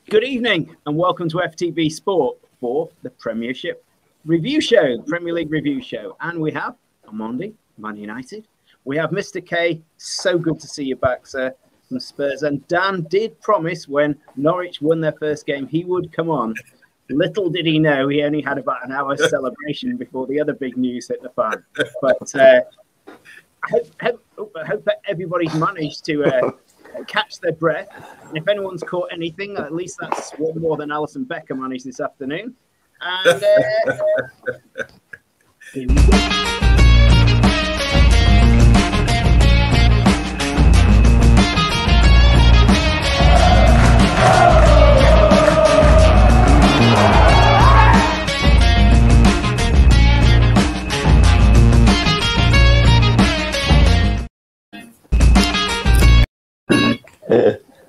Good evening and welcome to FTB Sport for the Premiership Review Show, Premier League Review Show. And we have Amondi, Man United. We have Mr. K. So good to see you back, sir, from Spurs. And Dan did promise when Norwich won their first game he would come on. Little did he know he only had about an hour's celebration before the other big news hit the fan. But I hope that everybody's managed to catch their breath. And if anyone's caught anything, at least that's one more than Alison Becker managed this afternoon. And here we go.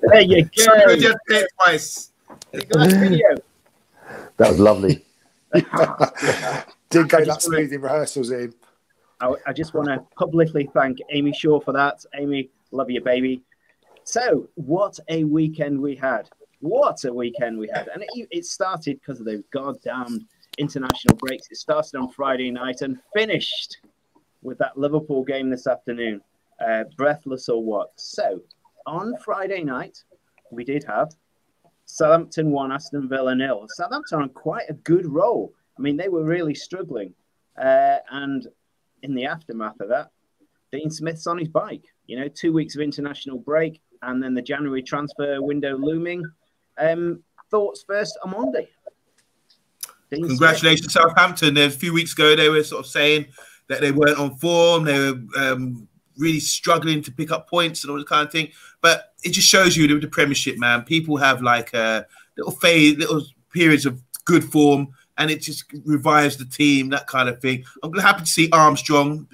There you go. Just did twice. That was lovely. Didn't go that smooth in rehearsals, Ian. I just want to publicly thank Amy Shaw for that. Amy, love you, baby. So, what a weekend we had. What a weekend we had. And it started because of those goddamn international breaks. It started on Friday night and finished with that Liverpool game this afternoon. Breathless or what? So, on Friday night, we did have Southampton 1, Aston Villa 0. Southampton on quite a good roll. I mean, they were really struggling. And in the aftermath of that, Dean Smith's on his bike. 2 weeks of international break and then the January transfer window looming. Thoughts first, Amondi. Congratulations, Southampton. A few weeks ago, they were sort of saying that they weren't on form. They were really struggling to pick up points and all that kind of thing. But it just shows you with the Premiership, man, people have like little periods of good form, and it just revives the team, that kind of thing. I'm happy to see Armstrong.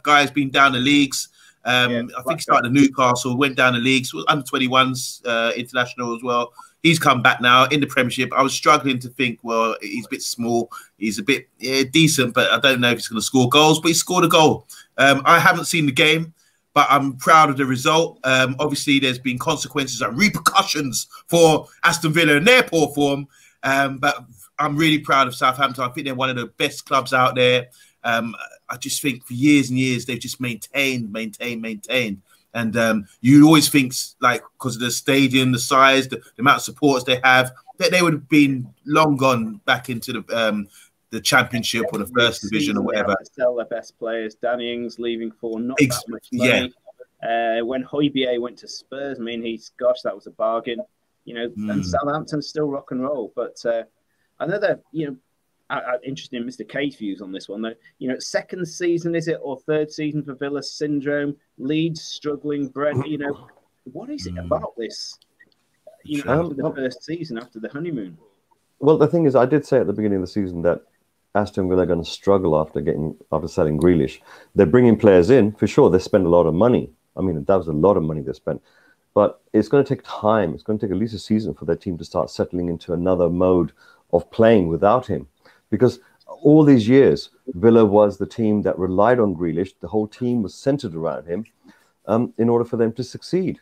Guy's been down the leagues. I think he started at Newcastle, went down the leagues, under 21s international as well. He's come back now in the Premiership. I was struggling to think, well, he's a bit small. He's a bit decent, but I don't know if he's going to score goals. But he scored a goal. I haven't seen the game, but I'm proud of the result. Obviously, there's been consequences and repercussions for Aston Villa and their poor form. But I'm really proud of Southampton. I think they're one of the best clubs out there. I just think for years and years, they've just maintained. And you always think, like, because of the stadium, the size, the amount of supporters they have, that they would have been long gone back into the Championship or the First Division or whatever. To sell their best players. Danny Ings leaving for not that much money. Yeah. When Højbjerg went to Spurs, I mean, that was a bargain. And Southampton still rock and roll. But another, interesting Mr. K's views on this one, though. Second season, is it, or third season for Villa syndrome? Leeds struggling, Brent. What is it about this? After the first season, after the honeymoon. Well, the thing is, I did say at the beginning of the season that Aston Villa are going to struggle after selling Grealish. They're bringing players in, for sure. They spend a lot of money. I mean, that was a lot of money they spent. But it's going to take time. It's going to take at least a season for their team to start settling into another mode of playing without him. Because all these years, Villa was the team that relied on Grealish. The whole team was centered around him in order for them to succeed.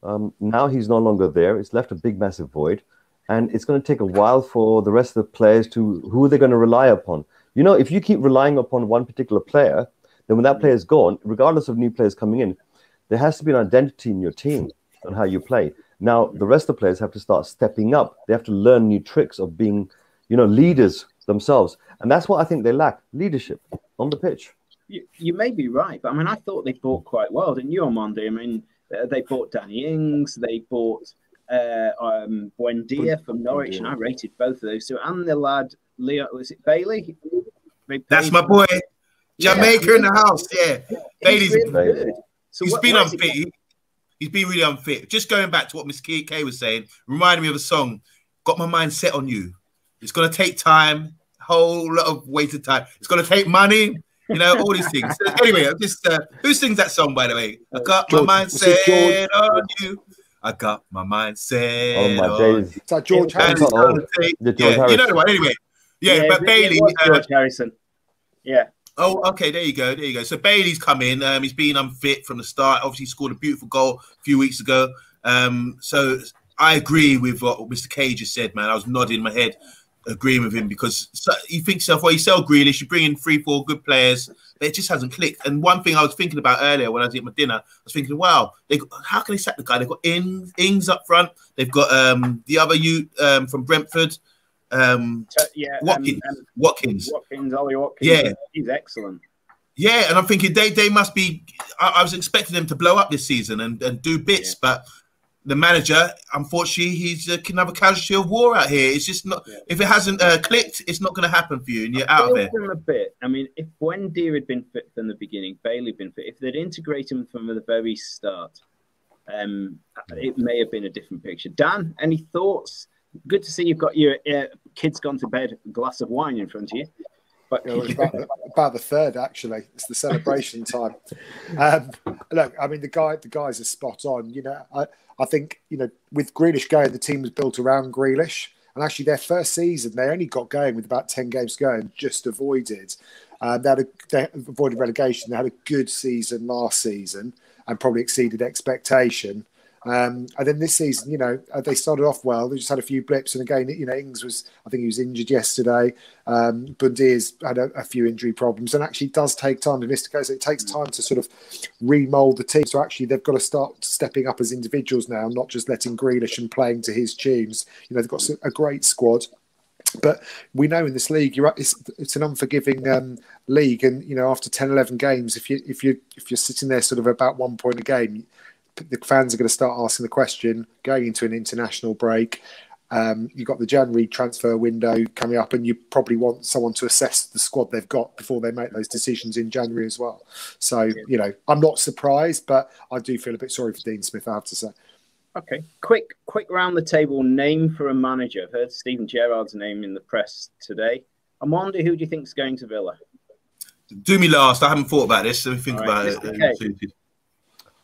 Now he's no longer there. It's left a big, massive void. And it's going to take a while for the rest of the players who are they going to rely upon? If you keep relying upon one particular player, then when that player is gone, regardless of new players coming in, there has to be an identity in your team on how you play. Now, the rest of the players have to start stepping up. They have to learn new tricks of being, leaders themselves. And that's what I think they lack, leadership on the pitch. You may be right, but I mean, I thought they bought quite well, didn't you, Amondi? I mean, they bought Danny Ings, they bought Buendia from Norwich, and I rated both of those two. And the lad, Leo, was it Bailey? That's my boy. Jamaica in the house, yeah. Bailey's really good. So he's been unfit. He's been really unfit. Just going back to what Miss K was saying, reminded me of a song, Got My Mind Set on You. It's going to take time, a whole lot of wasted time. It's going to take money, all these things. So anyway, who sings that song, by the way? I got my mind set on you. I got my mind set on you. Is that George Harrison? You know the one. Anyway, but Bailey. George Harrison. Yeah. Oh, okay. There you go. So Bailey's come in. He's been unfit from the start. Obviously, he scored a beautiful goal a few weeks ago. So I agree with what Mr. K just said, man. I was nodding my head, agreeing with him, because you think to yourself, well, you sell Grealish, you bring in 3-4 good players, but it just hasn't clicked. And one thing I was thinking about earlier when I was eating my dinner, I was thinking, wow, how can they sack the guy? They've got Ings up front. They've got the other youth from Brentford. Watkins, Ollie Watkins. Yeah, he's excellent. Yeah, and I'm thinking they must be. I was expecting them to blow up this season and do bits, but the manager, unfortunately, he's another casualty of war out here. It's just not. Yeah. If it hasn't clicked, it's not going to happen for you, and you're out of it. A bit. I mean, if Buendia had been fit from the beginning, Bailey had been fit, if they'd integrated him from the very start, it may have been a different picture. Dan, any thoughts? Good to see you've got your kids gone to bed, a glass of wine in front of you. But it's about the third, actually. It's the celebration time. Look, I mean, the guys are spot on. You know, I think, you know, with Grealish going, the team was built around Grealish. And actually, their first season, they only got going with about 10 games to go and just avoided. They avoided relegation. They had a good season last season and probably exceeded expectation. And then this season, you know, they started off well. They just had a few blips. And again, you know, Ings I think he was injured yesterday. Buendia's had a few injury problems. And actually it does take time. In Mr. Case, it takes time to sort of remould the team. So actually they've got to start stepping up as individuals now, not just letting Grealish and playing to his tunes. You know, they've got a great squad. But we know in this league, it's an unforgiving league. And, you know, after 10, 11 games, if you're sitting there sort of about 1 point a game, the fans are going to start asking the question going into an international break. You've got the January transfer window coming up, and you probably want someone to assess the squad they've got before they make those decisions in January as well. So, you know, I'm not surprised, but I do feel a bit sorry for Dean Smith, I have to say. Okay, quick round the table name for a manager. I've heard Steven Gerrard's name in the press today. Amanda, who do you think is going to Villa? Do me last. I haven't thought about this. Let me think about it.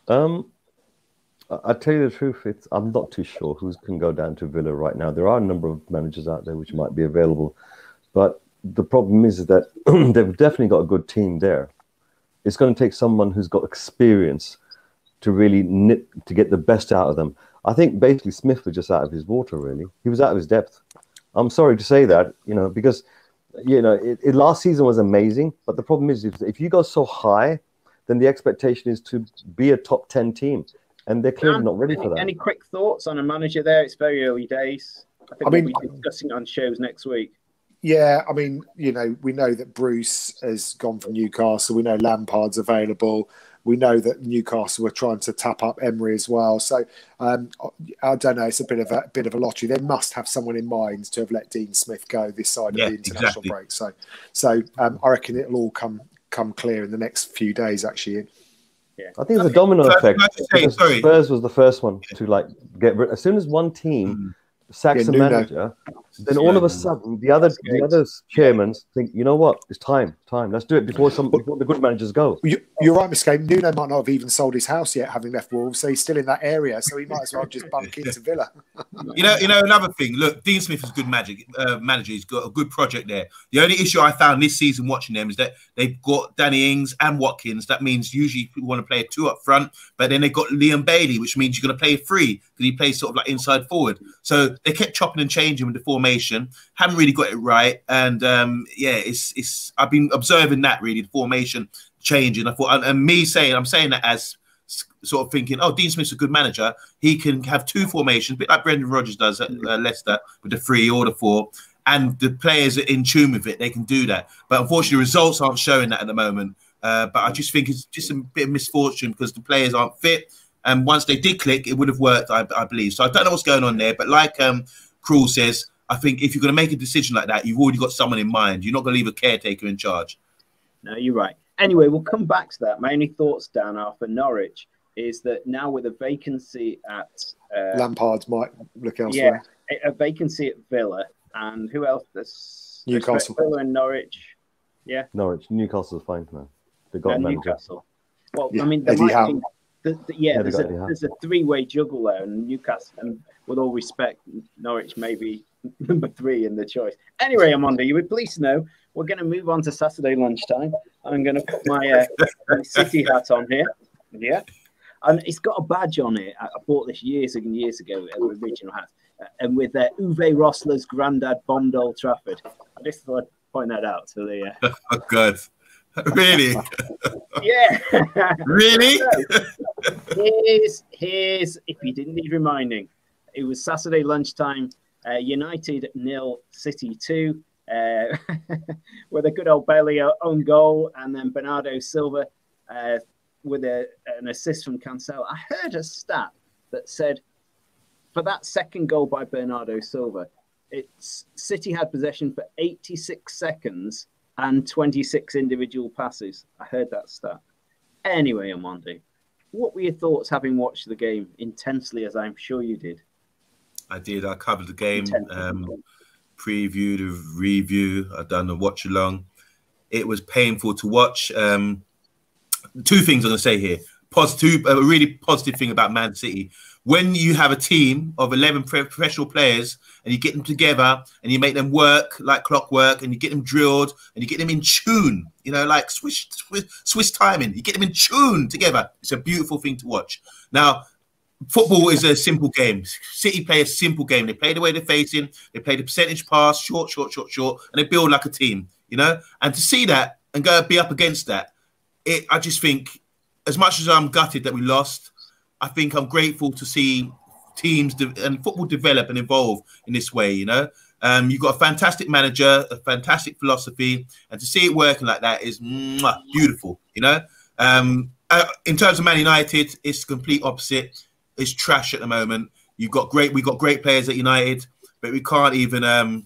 Okay. I tell you the truth, I'm not too sure who can go down to Villa right now. There are a number of managers out there which might be available, but the problem is that they've definitely got a good team there. It's going to take someone who's got experience to really to get the best out of them. I think basically Smith was just out of his water, really. He was out of his depth. I'm sorry to say that, you know, because, you know, last season was amazing, but the problem is if you go so high, then the expectation is to be a top 10 team. And they're clearly not ready for that. Any quick thoughts on a manager there? It's very early days. I mean, we'll be discussing on shows next week. Yeah, I mean, you know, we know that Bruce has gone from Newcastle. We know Lampard's available. We know that Newcastle were trying to tap up Emery as well. So I don't know. It's a bit of a lottery. They must have someone in mind to have let Dean Smith go this side of the international break. So I reckon it'll all come clear in the next few days. Actually. Yeah. I think it's a domino effect. Spurs was the first one to get rid. As soon as one team sacks a manager, then all of a sudden the other chairmen think, you know what, it's time. Let's do it before the good managers go. You're right, Mr. Kane. Nuno might not have even sold his house yet, having left Wolves, so he's still in that area. So he might as well just bunk into Villa. You know, another thing. Look, Dean Smith is a good manager. He's got a good project there. The only issue I found this season watching them is that they've got Danny Ings and Watkins. That means usually people want to play a 2 up front, but then they've got Liam Bailey, which means you're going to play a 3 because he plays sort of like inside forward. So they kept chopping and changing with the formation. Haven't really got it right, and it's. I've been observing that really, the formation changing. I thought, and I'm saying that as sort of thinking, oh, Dean Smith's a good manager. He can have 2 formations, a bit like Brendan Rodgers does at Leicester with the 3 or the 4, and the players are in tune with it. They can do that, but unfortunately, results aren't showing that at the moment. But I just think it's just a bit of misfortune because the players aren't fit. And once they did click, it would have worked, I believe. So I don't know what's going on there, but like Krul says, I think if you're going to make a decision like that, you've already got someone in mind. You're not going to leave a caretaker in charge. No, you're right. Anyway, we'll come back to that. My only thoughts, Dan, for Norwich is that now with a vacancy at... Lampard might look elsewhere. Yeah, a vacancy at Villa. And who else? There's Newcastle. Villa and Norwich. Yeah. Norwich. Newcastle's fine now. They got Newcastle. Well, yeah. I mean, there's a 3-way juggle there, and Newcastle, and with all respect, Norwich may be number 3 in the choice. Anyway, Amanda, you would please know we're going to move on to Saturday lunchtime. I'm going to put my City hat on here. Yeah. And it's got a badge on it. I bought this years and years ago, an original hat, and with Uwe Rossler's granddad bombed Old Trafford. I just thought I'd point that out to the. Oh God, really? Yeah. Really? So, here's if you didn't need reminding, it was Saturday lunchtime. United 0, City 2, with a good old Bailey own goal, and then Bernardo Silva with an assist from Cancelo. I heard a stat that said for that second goal by Bernardo Silva, City had possession for 86 seconds and 26 individual passes. I heard that stat. Anyway, Amondi, what were your thoughts having watched the game intensely, as I'm sure you did? I did. I covered the game, previewed, a review. I've done a watch along. It was painful to watch. Two things I'm going to say here. A really positive thing about Man City. When you have a team of 11 professional players and you get them together and you make them work like clockwork and you get them drilled and you get them in tune, you know, like Swiss timing. You get them in tune together. It's a beautiful thing to watch. Now, football is a simple game. City play a simple game. They play the way they're facing. They play the percentage pass, short, and they build like a team, you know? And to see that and be up against that, I just think, as much as I'm gutted that we lost, I think I'm grateful to see teams and football develop and evolve in this way, you know? You've got a fantastic manager, a fantastic philosophy, and to see it working like that is beautiful, you know? In terms of Man United, it's the complete opposite. It's trash at the moment. We got great players at United, but we can't even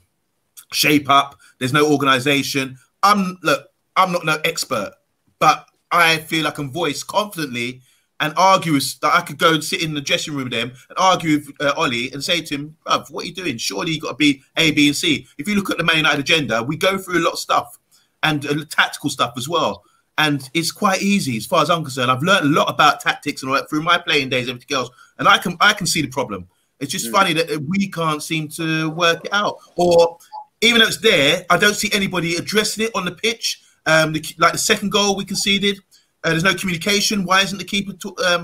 shape up. There's no organisation. I'm not no expert, but I feel I can voice confidently and argue that I could go and sit in the dressing room with them and argue with Ollie and say to him, "Bruv, what are you doing? Surely you've got to be A, B, and C." If you look at the Man United agenda, we go through a lot of stuff and tactical stuff as well. And it's quite easy as far as I'm concerned. I've learned a lot about tactics and all that through my playing days and everything else. And I can see the problem. It's just funny that we can't seem to work it out. Or even though it's there, I don't see anybody addressing it on the pitch. Like the second goal we conceded, there's no communication. Why isn't the keeper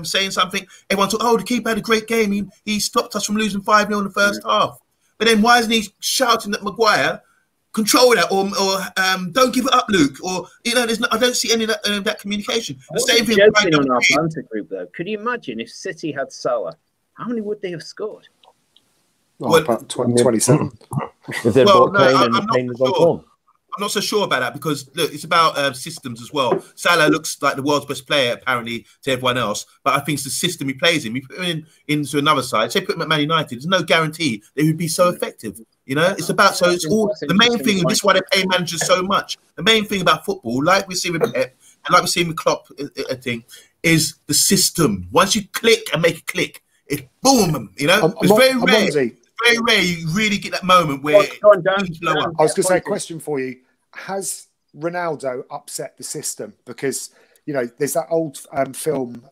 saying something? Everyone thought, oh, the keeper had a great game. He stopped us from losing 5-0 in the first half. But then why isn't he shouting at Maguire, control that, or don't give it up, Luke? Or, you know, I don't see any of that communication. The same thing on our banter group, though. Could you imagine if City had Salah? How many would they have scored? Well, about 27. If they're playing on form. I'm not so sure about that because, look, it's about systems as well. Salah looks like the world's best player, apparently, to everyone else. But I think it's the system he plays in. We put him into another side. Say put him at Man United. There's no guarantee that he would be so effective. You know, it's about, so it's all, the main thing, and this is why they pay managers so much. The main thing about football, like we see with Pep and like we see with Klopp, is the system. Once you click and make it click, it boom, you know? It's very rare. Very rare you really get that moment where I was going to say a question for you. Has Ronaldo upset the system? Because, you know, there's that old film,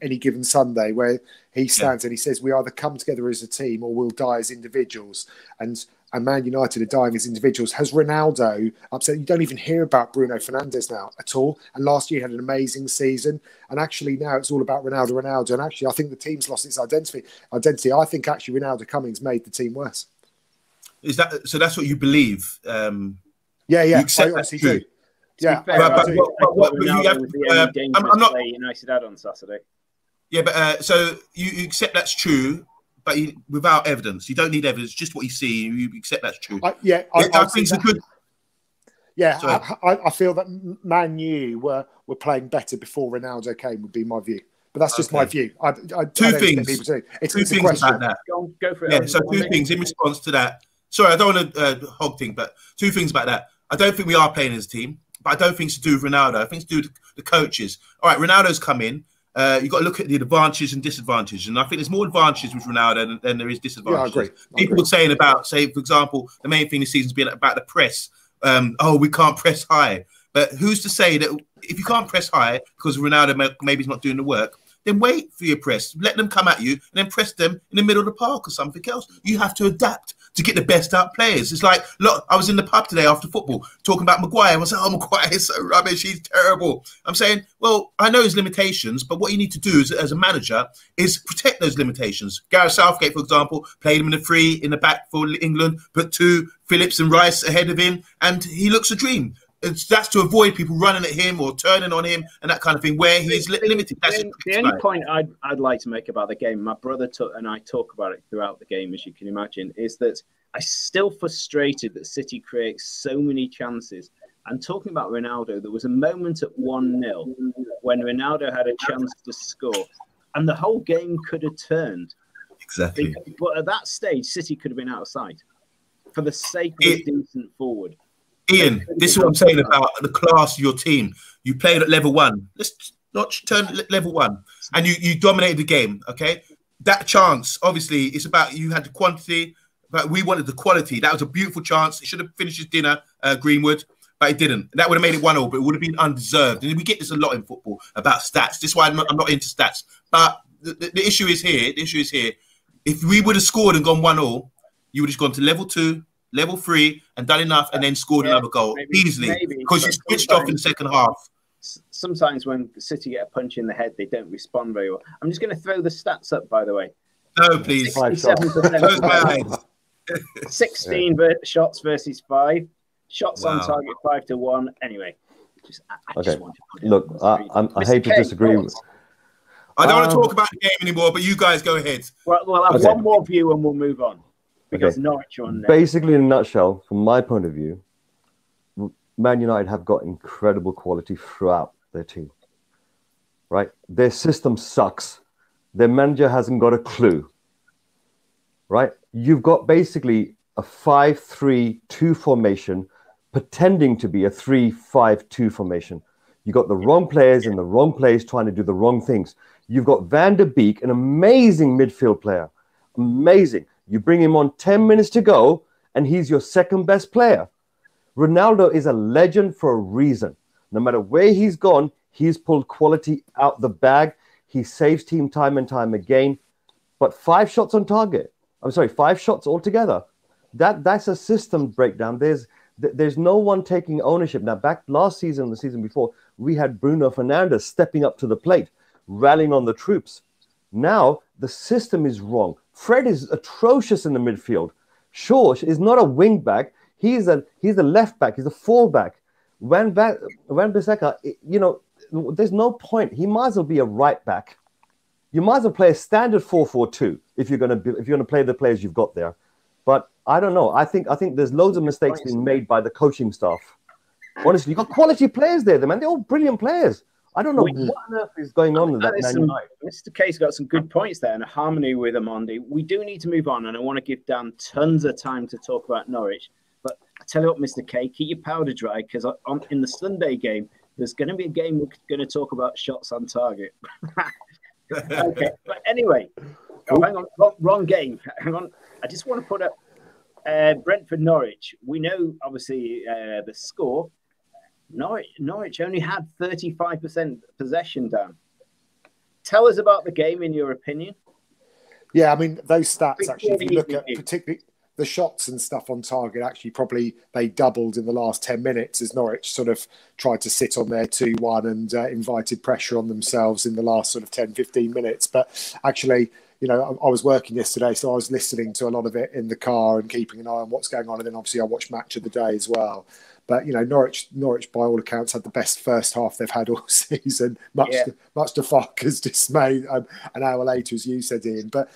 Any Given Sunday, where he stands and he says, we either come together as a team or we'll die as individuals. And Man United are dying as individuals. Has Ronaldo upset? You don't even hear about Bruno Fernandes now at all. And last year he had an amazing season. And actually now it's all about Ronaldo. And actually I think the team's lost its identity. I think actually Ronaldo Cummings made the team worse. Is that so? That's what you believe? Yeah. You accept that's true. Yeah, I'm not United had on Saturday. Yeah, but so you accept that's true, but without evidence. You don't need evidence; just what you see. You accept that's true. I think it's a good. Yeah, I feel that Man U were playing better before Ronaldo came. Would be my view, but that's just my view. Two things. It's a question about that. Go for it. Yeah, so two things in response to that. Sorry, I don't want to hog thing, but two things about that. I don't think we are playing as a team, but I don't think it's to do with Ronaldo. I think it's to do with the coaches. All right, Ronaldo's come in. You've got to look at the advantages and disadvantages. And I think there's more advantages with Ronaldo than there is disadvantages. Yeah, I agree. People were saying about, say, for example, the main thing this season's been about the press. We can't press high. But who's to say that if you can't press high because Ronaldo maybe he's not doing the work, then wait for your press. Let them come at you and then press them in the middle of the park or something else. You have to adapt to get the best out players. It's like, look, I was in the pub today after football talking about Maguire. I was like, oh, Maguire is so rubbish. He's terrible. I'm saying, well, I know his limitations, but what you need to do as a manager is protect those limitations. Gareth Southgate, for example, played him in the free in the back for England, put 2 Phillips and Rice ahead of him, and he looks a dream. That's to avoid people running at him or turning on him and that kind of thing, where he's limited. That's the only point I'd like to make about the game, my brother and I talk about it throughout the game, as you can imagine, is that I'm still frustrated that City creates so many chances. And talking about Ronaldo, there was a moment at 1-0 when Ronaldo had a chance to score, and the whole game could have turned. Exactly. But at that stage, City could have been out of sight for the sake of a decent forward. Ian, this is what I'm saying about the class of your team. You played at level 1. Let's not turn level 1. And you dominated the game, okay? That chance, obviously, it's about you had the quantity, but we wanted the quality. That was a beautiful chance. He should have finished his dinner, Greenwood, but he didn't. That would have made it 1-0, but it would have been undeserved. And we get this a lot in football about stats. This is why I'm not into stats. But the issue is here. The issue is here. If we would have scored and gone 1-0, you would have gone to level 2, level 3, and done enough, and then scored another goal easily because you switched off in the second half. Sometimes when City get a punch in the head, they don't respond very well. I'm just going to throw the stats up, by the way. No, please. 67% my 16 shots versus 5. Shots on target 5-1. Anyway, I just want to put it. Look, I hate to disagree. I don't want to talk about the game anymore, but you guys go ahead. Well, we'll have one more view and we'll move on. Because Norwich are on there. Basically, in a nutshell, from my point of view, Man United have got incredible quality throughout their team. Right? Their system sucks. Their manager hasn't got a clue. Right? You've got basically a 5-3-2 formation pretending to be a 3-5-2 formation. You've got the wrong players in the wrong place trying to do the wrong things. You've got Van der Beek, an amazing midfield player. Amazing. You bring him on 10 minutes to go, and he's your second best player. Ronaldo is a legend for a reason. No matter where he's gone, he's pulled quality out the bag. He saves team time and time again. But 5 shots on target. I'm sorry, 5 shots altogether. That's a system breakdown. There's no one taking ownership. Now, back last season, the season before, we had Bruno Fernandes stepping up to the plate, rallying on the troops. Now, the system is wrong. Fred is atrocious in the midfield. Shaw is not a wing back. He's a left back. He's a full back. Van Bissaka, there's no point. He might as well be a right back. You might as well play a standard 4-4-2 if you're going to play the players you've got there. But I don't know. I think there's loads of mistakes being made by the coaching staff. Honestly, you've got quality players there, man. They're all brilliant players. I don't know what on earth is going on with that Man United. Mr. K's got some good points there and a harmony with Amondi. We do need to move on, and I want to give Dan tons of time to talk about Norwich. But I tell you what, Mr. K, keep your powder dry, because in the Sunday game, there's going to be a game we're going to talk about shots on target. Okay, but anyway, hang on, wrong game. Hang on, I just want to put up Brentford-Norwich. We know, obviously, the score. Norwich only had 35% possession, Dan. Tell us about the game in your opinion. Yeah, I mean, those stats, actually, if you look at particularly the shots and stuff on target, actually probably they doubled in the last 10 minutes as Norwich sort of tried to sit on their 2-1 and invited pressure on themselves in the last sort of 10, 15 minutes. But actually, I was working yesterday, so I was listening to a lot of it in the car and keeping an eye on what's going on. And then obviously I watched Match of the Day as well. But, Norwich, by all accounts, had the best first half they've had all season, much to Farke's dismay an hour later, as you said, Ian. But,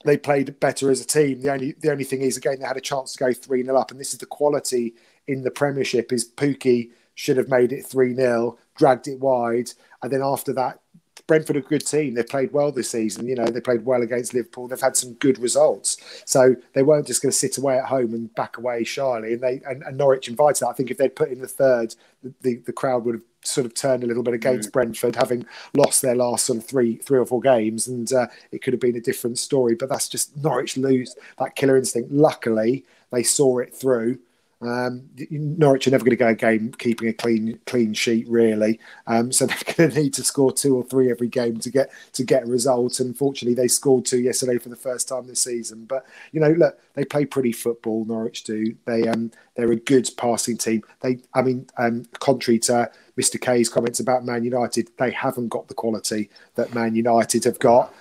they played better as a team. The only thing is, again, they had a chance to go 3-0 up. And this is the quality in the Premiership, is Pukki should have made it 3-0, dragged it wide. And then after that, Brentford are a good team. They've played well this season. They played well against Liverpool. They've had some good results. So they weren't just going to sit away at home and back away shyly. And Norwich invited that. I think if they'd put in the third, the crowd would have sort of turned a little bit against Brentford, having lost their last sort of three or four games. And it could have been a different story. But that's just Norwich lose that killer instinct. Luckily, they saw it through. Norwich are never going to go a game keeping a clean sheet, really. So they're going to need to score 2 or 3 every game to get a result. And fortunately, they scored 2 yesterday for the first time this season. But look, they play pretty football. Norwich do. They're a good passing team. Contrary to Mr. K's comments about Man United, they haven't got the quality that Man United have got.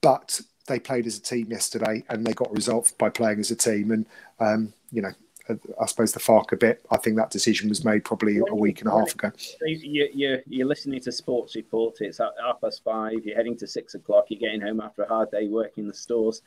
But they played as a team yesterday, and they got a result by playing as a team. And I suppose the Farke bit, I think that decision was made probably a week and a half ago. You're listening to Sports Report. It's at 5:30. You're heading to 6 o'clock. You're getting home after a hard day working in the stores.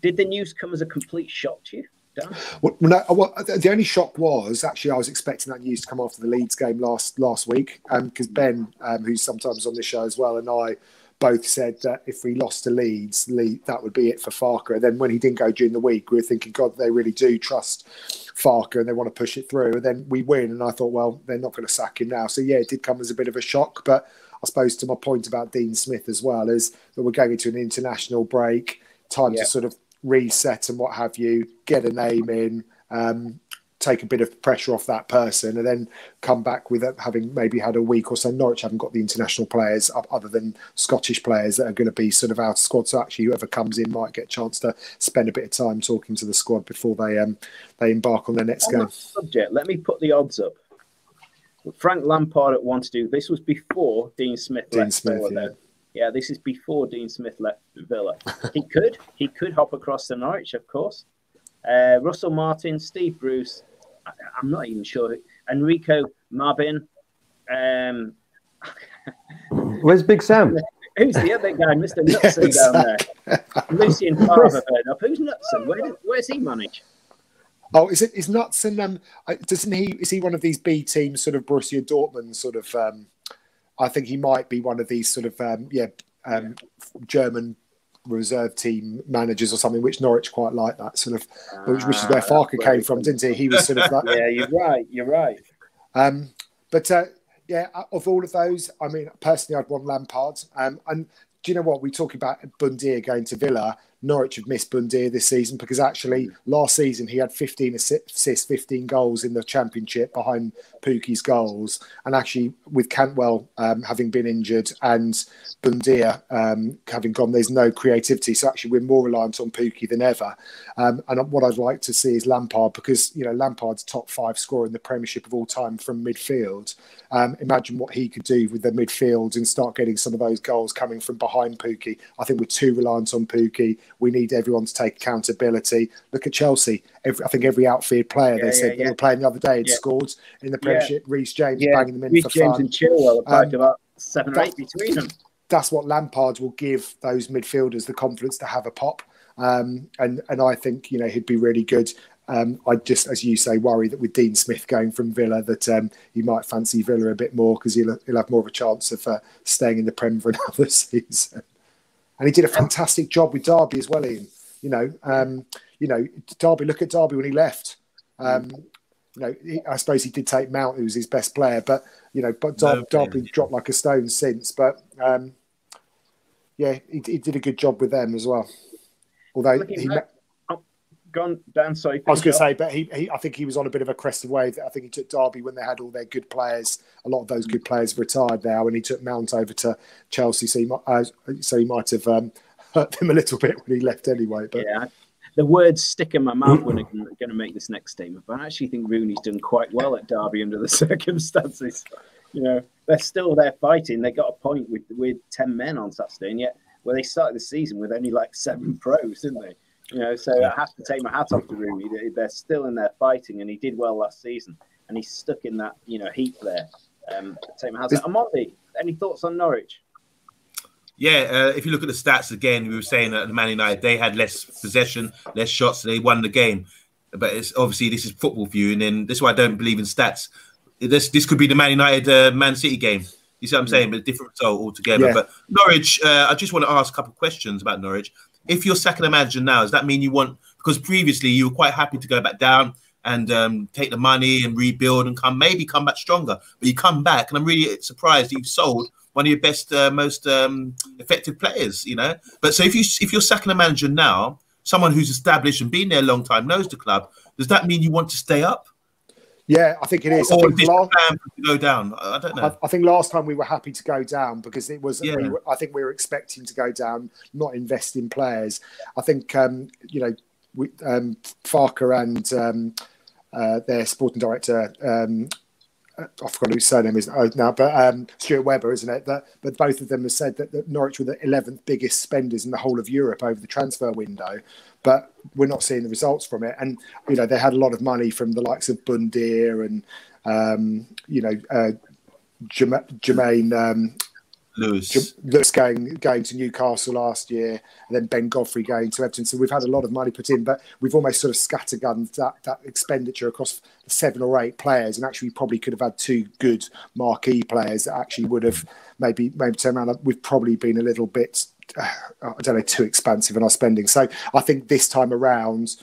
Did the news come as a complete shock to you, Dan? Well, the only shock was actually I was expecting that news to come after the Leeds game last week, because Ben, who's sometimes on this show as well, and I both said that if we lost to Leeds, that would be it for Farke. And then when he didn't go during the week, we were thinking, God, they really do trust Farke and they want to push it through. And then we win, and I thought, well, they're not going to sack him now. So, yeah, it did come as a bit of a shock. But I suppose to my point about Dean Smith as well is that we're going into an international break, time to sort of reset and what have you, get a name in, take a bit of pressure off that person, and then come back with having maybe had a week or so. Norwich haven't got the international players other than Scottish players that are going to be sort of out of squad. So actually, whoever comes in might get a chance to spend a bit of time talking to the squad before they embark on their next game. Subject. Let me put the odds up. Frank Lampard at 1-2. This was before Dean Smith left Villa. Yeah, this is before Dean Smith left Villa. He could hop across to Norwich, of course. Russell Martin, Steve Bruce. I'm not even sure. Enrico Marbin. Where's Big Sam? Who's the other guy? Mr. Knutson down there. Lucien Favre. Who's Knutson? Where's he managed? Oh, is Knutson? Doesn't he? Is he one of these B teams, sort of Borussia Dortmund, sort of? I think he might be one of these sort of German reserve team managers or something, which Norwich quite like that sort of, which is where Farke came from, didn't he? He was sort of like, yeah, you're right. But of all of those, I mean, personally, I'd want Lampard. And do you know what? We talk about Bundia going to Villa. Norwich have missed Bundia this season because actually last season he had 15 assists, 15 goals in the Championship behind Pukki's goals. And actually with Cantwell having been injured and Bundia having gone, there's no creativity. So actually we're more reliant on Pukki than ever. And what I'd like to see is Lampard, because Lampard's top 5 scorer in the Premiership of all time from midfield. Imagine what he could do with the midfield and start getting some of those goals coming from behind Pukki. I think we're too reliant on Pukki. We need everyone to take accountability. Look at Chelsea. I think every outfield player they were playing the other day had scored in the Premiership. Reece James banging them in for James fun. And Chilwell applied about 7 or 8 between them. That's what Lampard will give those midfielders the confidence to have a pop. And I think he'd be really good. I just, as you say, worry that with Dean Smith going from Villa that he might fancy Villa a bit more because he'll have more of a chance of staying in the Prem for another season. And he did a fantastic job with Derby as well, Ian. Derby. Look at Derby when he left. I suppose he did take Mount, who was his best player, but Derby dropped like a stone since. But he did a good job with them as well. Although gone down. Sorry, I was going to say, but I think he was on a bit of a crest of wave. I think he took Derby when they had all their good players. A lot of those good players retired now, and he took Mount over to Chelsea. So he might have hurt them a little bit when he left anyway. But the words stick in my mouth when I'm going to make this next statement. But I actually think Rooney's done quite well at Derby under the circumstances. They're still there fighting. They got a point with 10 men on Saturday, and yet they started the season with only like 7 pros, didn't they? So I have to take my hat off to Rooney. They're still in there fighting, and he did well last season, and he's stuck in that heat there. Take my hat off. Amonte, any thoughts on Norwich? Yeah, if you look at the stats again, we were saying that the Man United, they had less possession, less shots, they won the game. But it's obviously this is football view, and then this is why I don't believe in stats. This could be the Man United Man City game. You see what I'm saying? But a different result altogether. Yeah. But Norwich, I just want to ask a couple of questions about Norwich. If you're sacking a manager now, does that mean you want, because previously you were quite happy to go back down and take the money and rebuild and come back stronger, but you come back, and I'm really surprised that you've sold one of your best, most effective players, But so if you're sacking a manager now, someone who's established and been there a long time, knows the club, does that mean you want to stay up? Yeah, I think it is. Or I think is this plan to go down? I don't know. I think last time we were happy to go down because it was. Yeah. I think we were expecting to go down, not invest in players. I think Farker and their sporting director. I forgot whose surname is now, but Stuart Webber, isn't it? But both of them have said that Norwich were the 11th biggest spenders in the whole of Europe over the transfer window, but we're not seeing the results from it. And they had a lot of money from the likes of Bundir and Jermaine Lewis going to Newcastle last year, and then Ben Godfrey going to Everton. So we've had a lot of money put in, but we've almost sort of scattergunned that expenditure across 7 or 8 players, and actually we probably could have had 2 good marquee players that actually would have maybe turned around. We've probably been a little bit, too expansive in our spending. So I think this time around,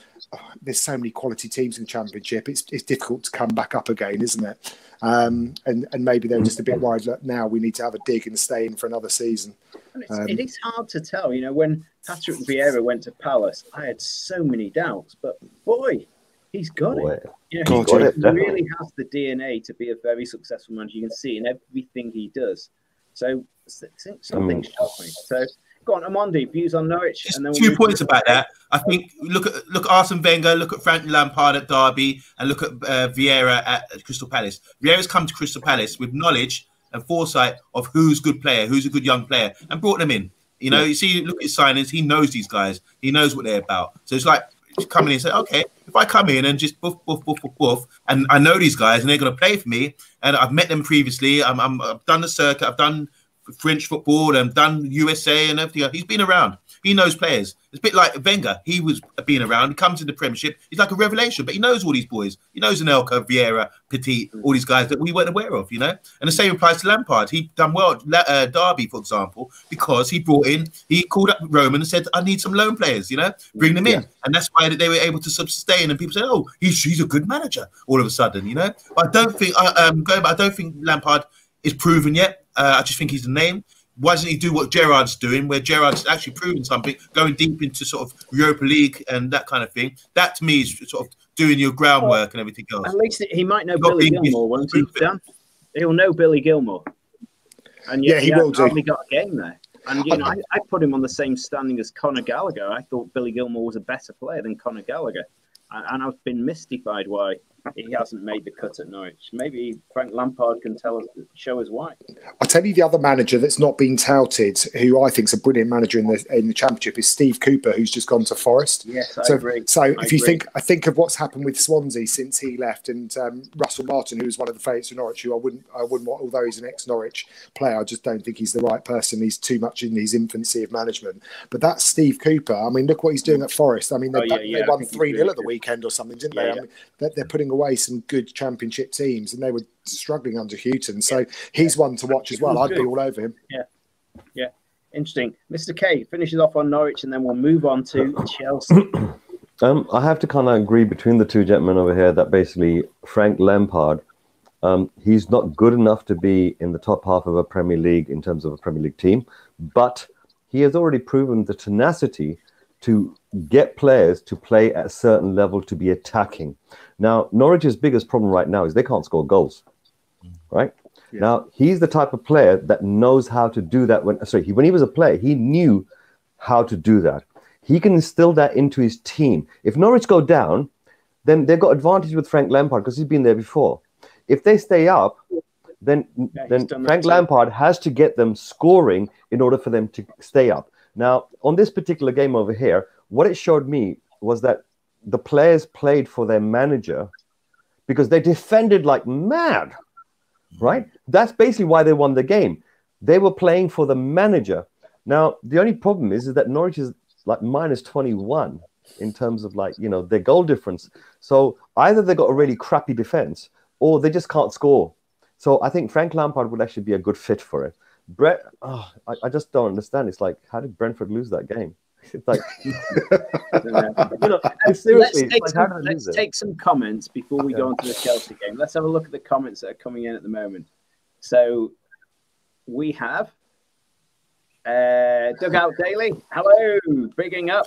there's so many quality teams in the Championship. It's difficult to come back up again, isn't it? And maybe they're just a bit worried that now we need to have a dig and stay in for another season. And it is hard to tell. When Patrick Vieira went to Palace, I had so many doubts, but boy, he's got it. He really has the DNA to be a very successful manager. You can see in everything he does. So something shocked me. So go on, Amondi, views on Norwich. Just and then 2 points about that. I think look at Arsene Wenger, look at Frank Lampard at Derby, and look at Vieira at Crystal Palace. Vieira's come to Crystal Palace with knowledge and foresight of who's a good player, who's a good young player, and brought them in. You see, look at his signings. He knows these guys. He knows what they're about. So it's like just come in and say, okay, if I come in and just boof, and I know these guys and they're going to play for me, and I've met them previously. I've done the circuit. I've done French football and done USA and everything. He's been around. He knows players. It's a bit like Wenger. He was being around. He comes in the Premiership. He's like a revelation, but he knows all these boys. He knows Anelka, Vieira, Petit, all these guys that we weren't aware of, And the same applies to Lampard. He done well at Derby, for example, because he called up Roman and said, I need some loan players, bring them in. And that's why they were able to sustain. And people said, oh, he's a good manager all of a sudden, But I don't think, I don't think Lampard is proven yet. I just think he's the name. Why doesn't he do what Gerrard's doing, where Gerrard's actually proven something, going deep into sort of Europa League and that kind of thing? That, to me, is sort of doing your groundwork and everything else. At least he might know Billy Gilmore, won't he, Dan? He'll know Billy Gilmore. And yet, he will do. Hardly got a game there. And, I put him on the same standing as Conor Gallagher. I thought Billy Gilmore was a better player than Conor Gallagher. And I've been mystified why he hasn't made the cut at Norwich. Maybe Frank Lampard can show us why. I'll tell you the other manager that's not been touted, who I think is a brilliant manager in the Championship, is Steve Cooper, who's just gone to Forest. Yes, I agree. So if you think of what's happened with Swansea since he left, and Russell Martin, who was one of the favourites of Norwich, who I wouldn't want, although he's an ex-Norwich player, I just don't think he's the right person. He's too much in his infancy of management. But that's Steve Cooper. I mean, look what he's doing at Forest. I mean, they won 3-0 at the weekend or something, didn't they? I mean, they're putting away some good Championship teams, and they were struggling under Houghton. So he's one to watch as well. I'd be all over him. Yeah. Interesting. Mr. K finishes off on Norwich, and then we'll move on to Chelsea. I have to kind of agree between the two gentlemen over here that basically Frank Lampard, he's not good enough to be in the top half of a Premier League in terms of a Premier League team, but he has already proven the tenacity to get players to play at a certain level to be attacking. Now, Norwich's biggest problem right now is they can't score goals, right? Yeah. Now, he's the type of player that knows how to do that. When he was a player, he knew how to do that. He can instill that into his team. If Norwich go down, then they've got advantage with Frank Lampard because he's been there before. If they stay up, then Frank Lampard has to get them scoring in order for them to stay up. Now, on this particular game over here, what it showed me was that the players played for their manager because they defended like mad, right? That's basically why they won the game. They were playing for the manager. Now, the only problem is that Norwich is like minus 21 in terms of their goal difference. So either they got a really crappy defense or they just can't score. So I think Frank Lampard would actually be a good fit for it. I just don't understand. It's like, how did Brentford lose that game? It's like, seriously. Let's take some comments before we go on to the Chelsea game. Let's have a look at the comments that are coming in at the moment. So we have Dugout Daily. Hello, bigging up.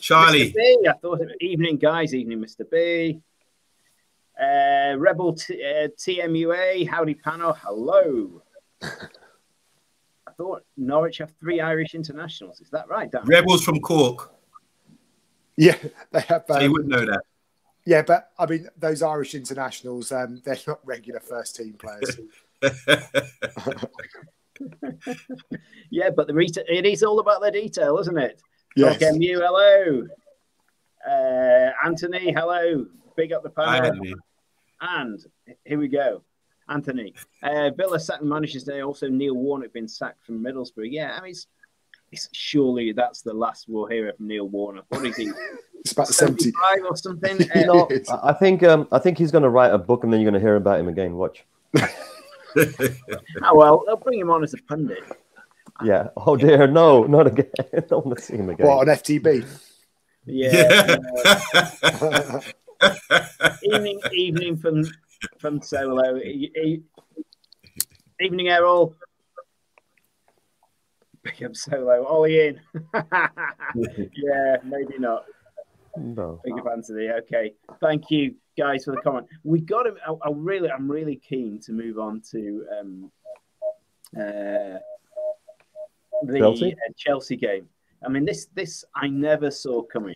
Charlie. Mr. B, I thought evening, guys. Evening, Mr. B. Rebel TMUA, howdy panel, hello. I thought Norwich have 3 Irish internationals. Is that right, Dan? Rebels from Cork. Yeah, they have. So you wouldn't know that. Yeah, but I mean, those Irish internationals, they're not regular first team players. Yeah, but it is all about the detail, isn't it? Yes. Okay, Mew, hello. Anthony, hello. Big up the panel. And here we go. Anthony. Villa sacked managers today. Also, Neil Warnock been sacked from Middlesbrough. Yeah, I mean, it's surely that's the last we'll hear of Neil Warnock. What is he? It's about 75 or something. No, I think he's going to write a book and then you're going to hear about him again. Watch. Oh well, they'll bring him on as a pundit. Yeah. Oh dear, no, not again. I don't want to see him again. What, on FTB? Yeah. Evening from Solo. Evening, Errol. Big up Solo. Ollie in. Yeah, maybe not. No. Big up Anthony. Okay. Thank you guys for the comment. We got him. I'm really keen to move on to the Chelsea game. I mean, this I never saw coming.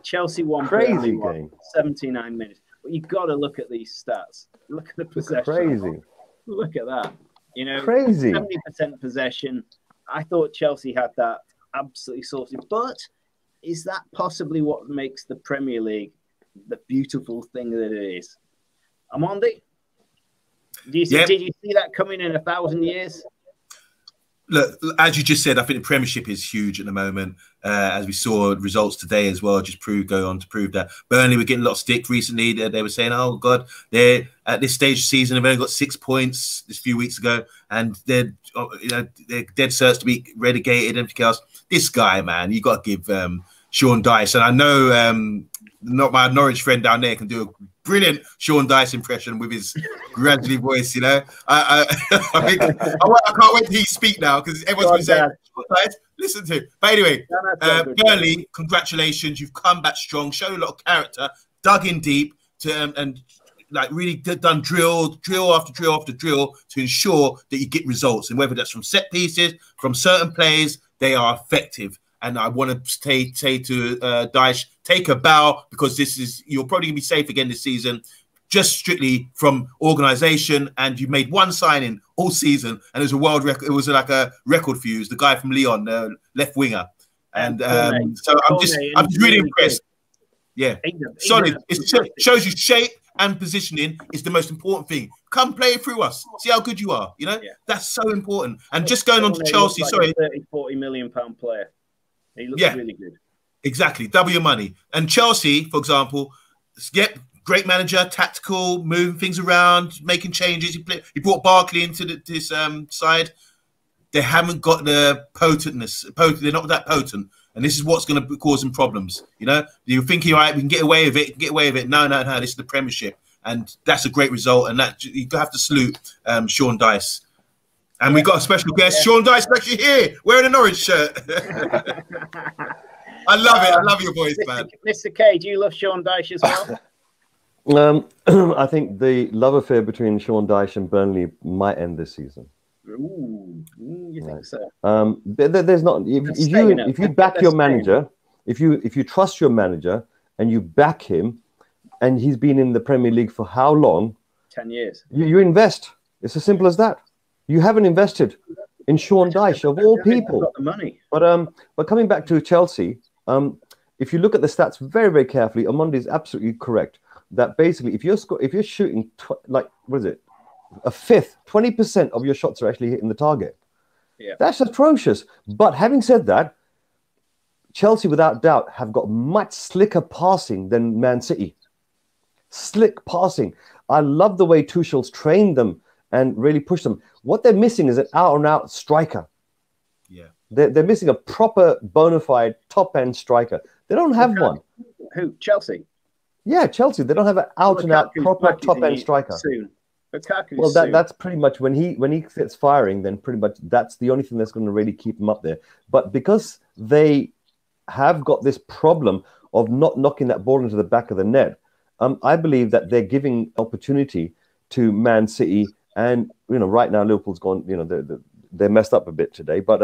Chelsea won crazy game, 79 minutes. But you've got to look at these stats. Look at the possession. Crazy. Look at that. You know, crazy. 70% possession. I thought Chelsea had that absolutely sorted. But is that possibly what makes the Premier League the beautiful thing that it is? Amondi, did you see that coming in 1,000 years? Look, as you just said, I think the Premiership is huge at the moment. As we saw results today as well, go on to prove that. Burnley were getting a lot of stick recently. They were saying, "Oh God, they're at this stage of the season. They've only got 6 points this few weeks ago, and they're dead certs to be relegated." And everything else. This guy, man, you got to give Sean Dyche. And I know not my Norwich friend down there can do a brilliant Sean Dyche impression with his gravelly voice. You know, I can't wait to hear you speak now because everyone's going to say, "Listen to him." But anyway, Burnley, congratulations! You've come back strong, showed a lot of character, dug in deep and like really done drill after drill after drill to ensure that you get results. And whether that's from set pieces, from certain plays, they are effective. And I want to say to Dyche, take a bow because you're probably going to be safe again this season, just strictly from organisation. And you made one signing all season, and it was a world record. It was like a record for you. It was the guy from Lyon, the left winger. And so I'm just really impressed. Yeah, solid. It shows you shape and positioning is the most important thing. Come play it through us. See how good you are. You know, that's so important. And just going on to Chelsea, sorry, 30-40 million pound player. He looks really good. Exactly. Double your money. And Chelsea, for example, great manager, tactical, moving things around, making changes. He brought Barkley into this side. They haven't got the potentness. They're not that potent. And this is what's going to cause them problems. You know, you're thinking, all right, we can get away with it. No. This is the Premiership. And that's a great result. And that you have to salute Sean Dyche. And we got a special guest, Sean Dyche, actually here, wearing a Norwich shirt. I love it. I love your voice, man. Mr. K, do you love Sean Dyche as well? I think the love affair between Sean Dyche and Burnley might end this season. Ooh, you think so? There's not. If you back your manager, if you trust your manager and you back him, and he's been in the Premier League for how long? 10 years. You invest. It's as simple as that. You haven't invested in Sean Dyche of all people. Got the money. But coming back to Chelsea, if you look at the stats very, very carefully, Amondi is absolutely correct. That basically, if you're shooting a fifth, 20% of your shots are actually hitting the target. Yeah, that's atrocious. But having said that, Chelsea, without doubt, have got much slicker passing than Man City. Slick passing. I love the way Tuchel's trained them and really push them. What they're missing is an out-and-out striker. Yeah, they're missing a proper, bona fide top-end striker. They don't have one. Who? Chelsea? Yeah, Chelsea. They don't have an out-and-out proper top-end striker. Soon. Well, that's pretty much when he gets firing. Then pretty much that's the only thing that's going to really keep him up there. But because they have got this problem of not knocking that ball into the back of the net. I believe that they're giving opportunity to Man City, and right now Liverpool's gone. They're messed up a bit today, but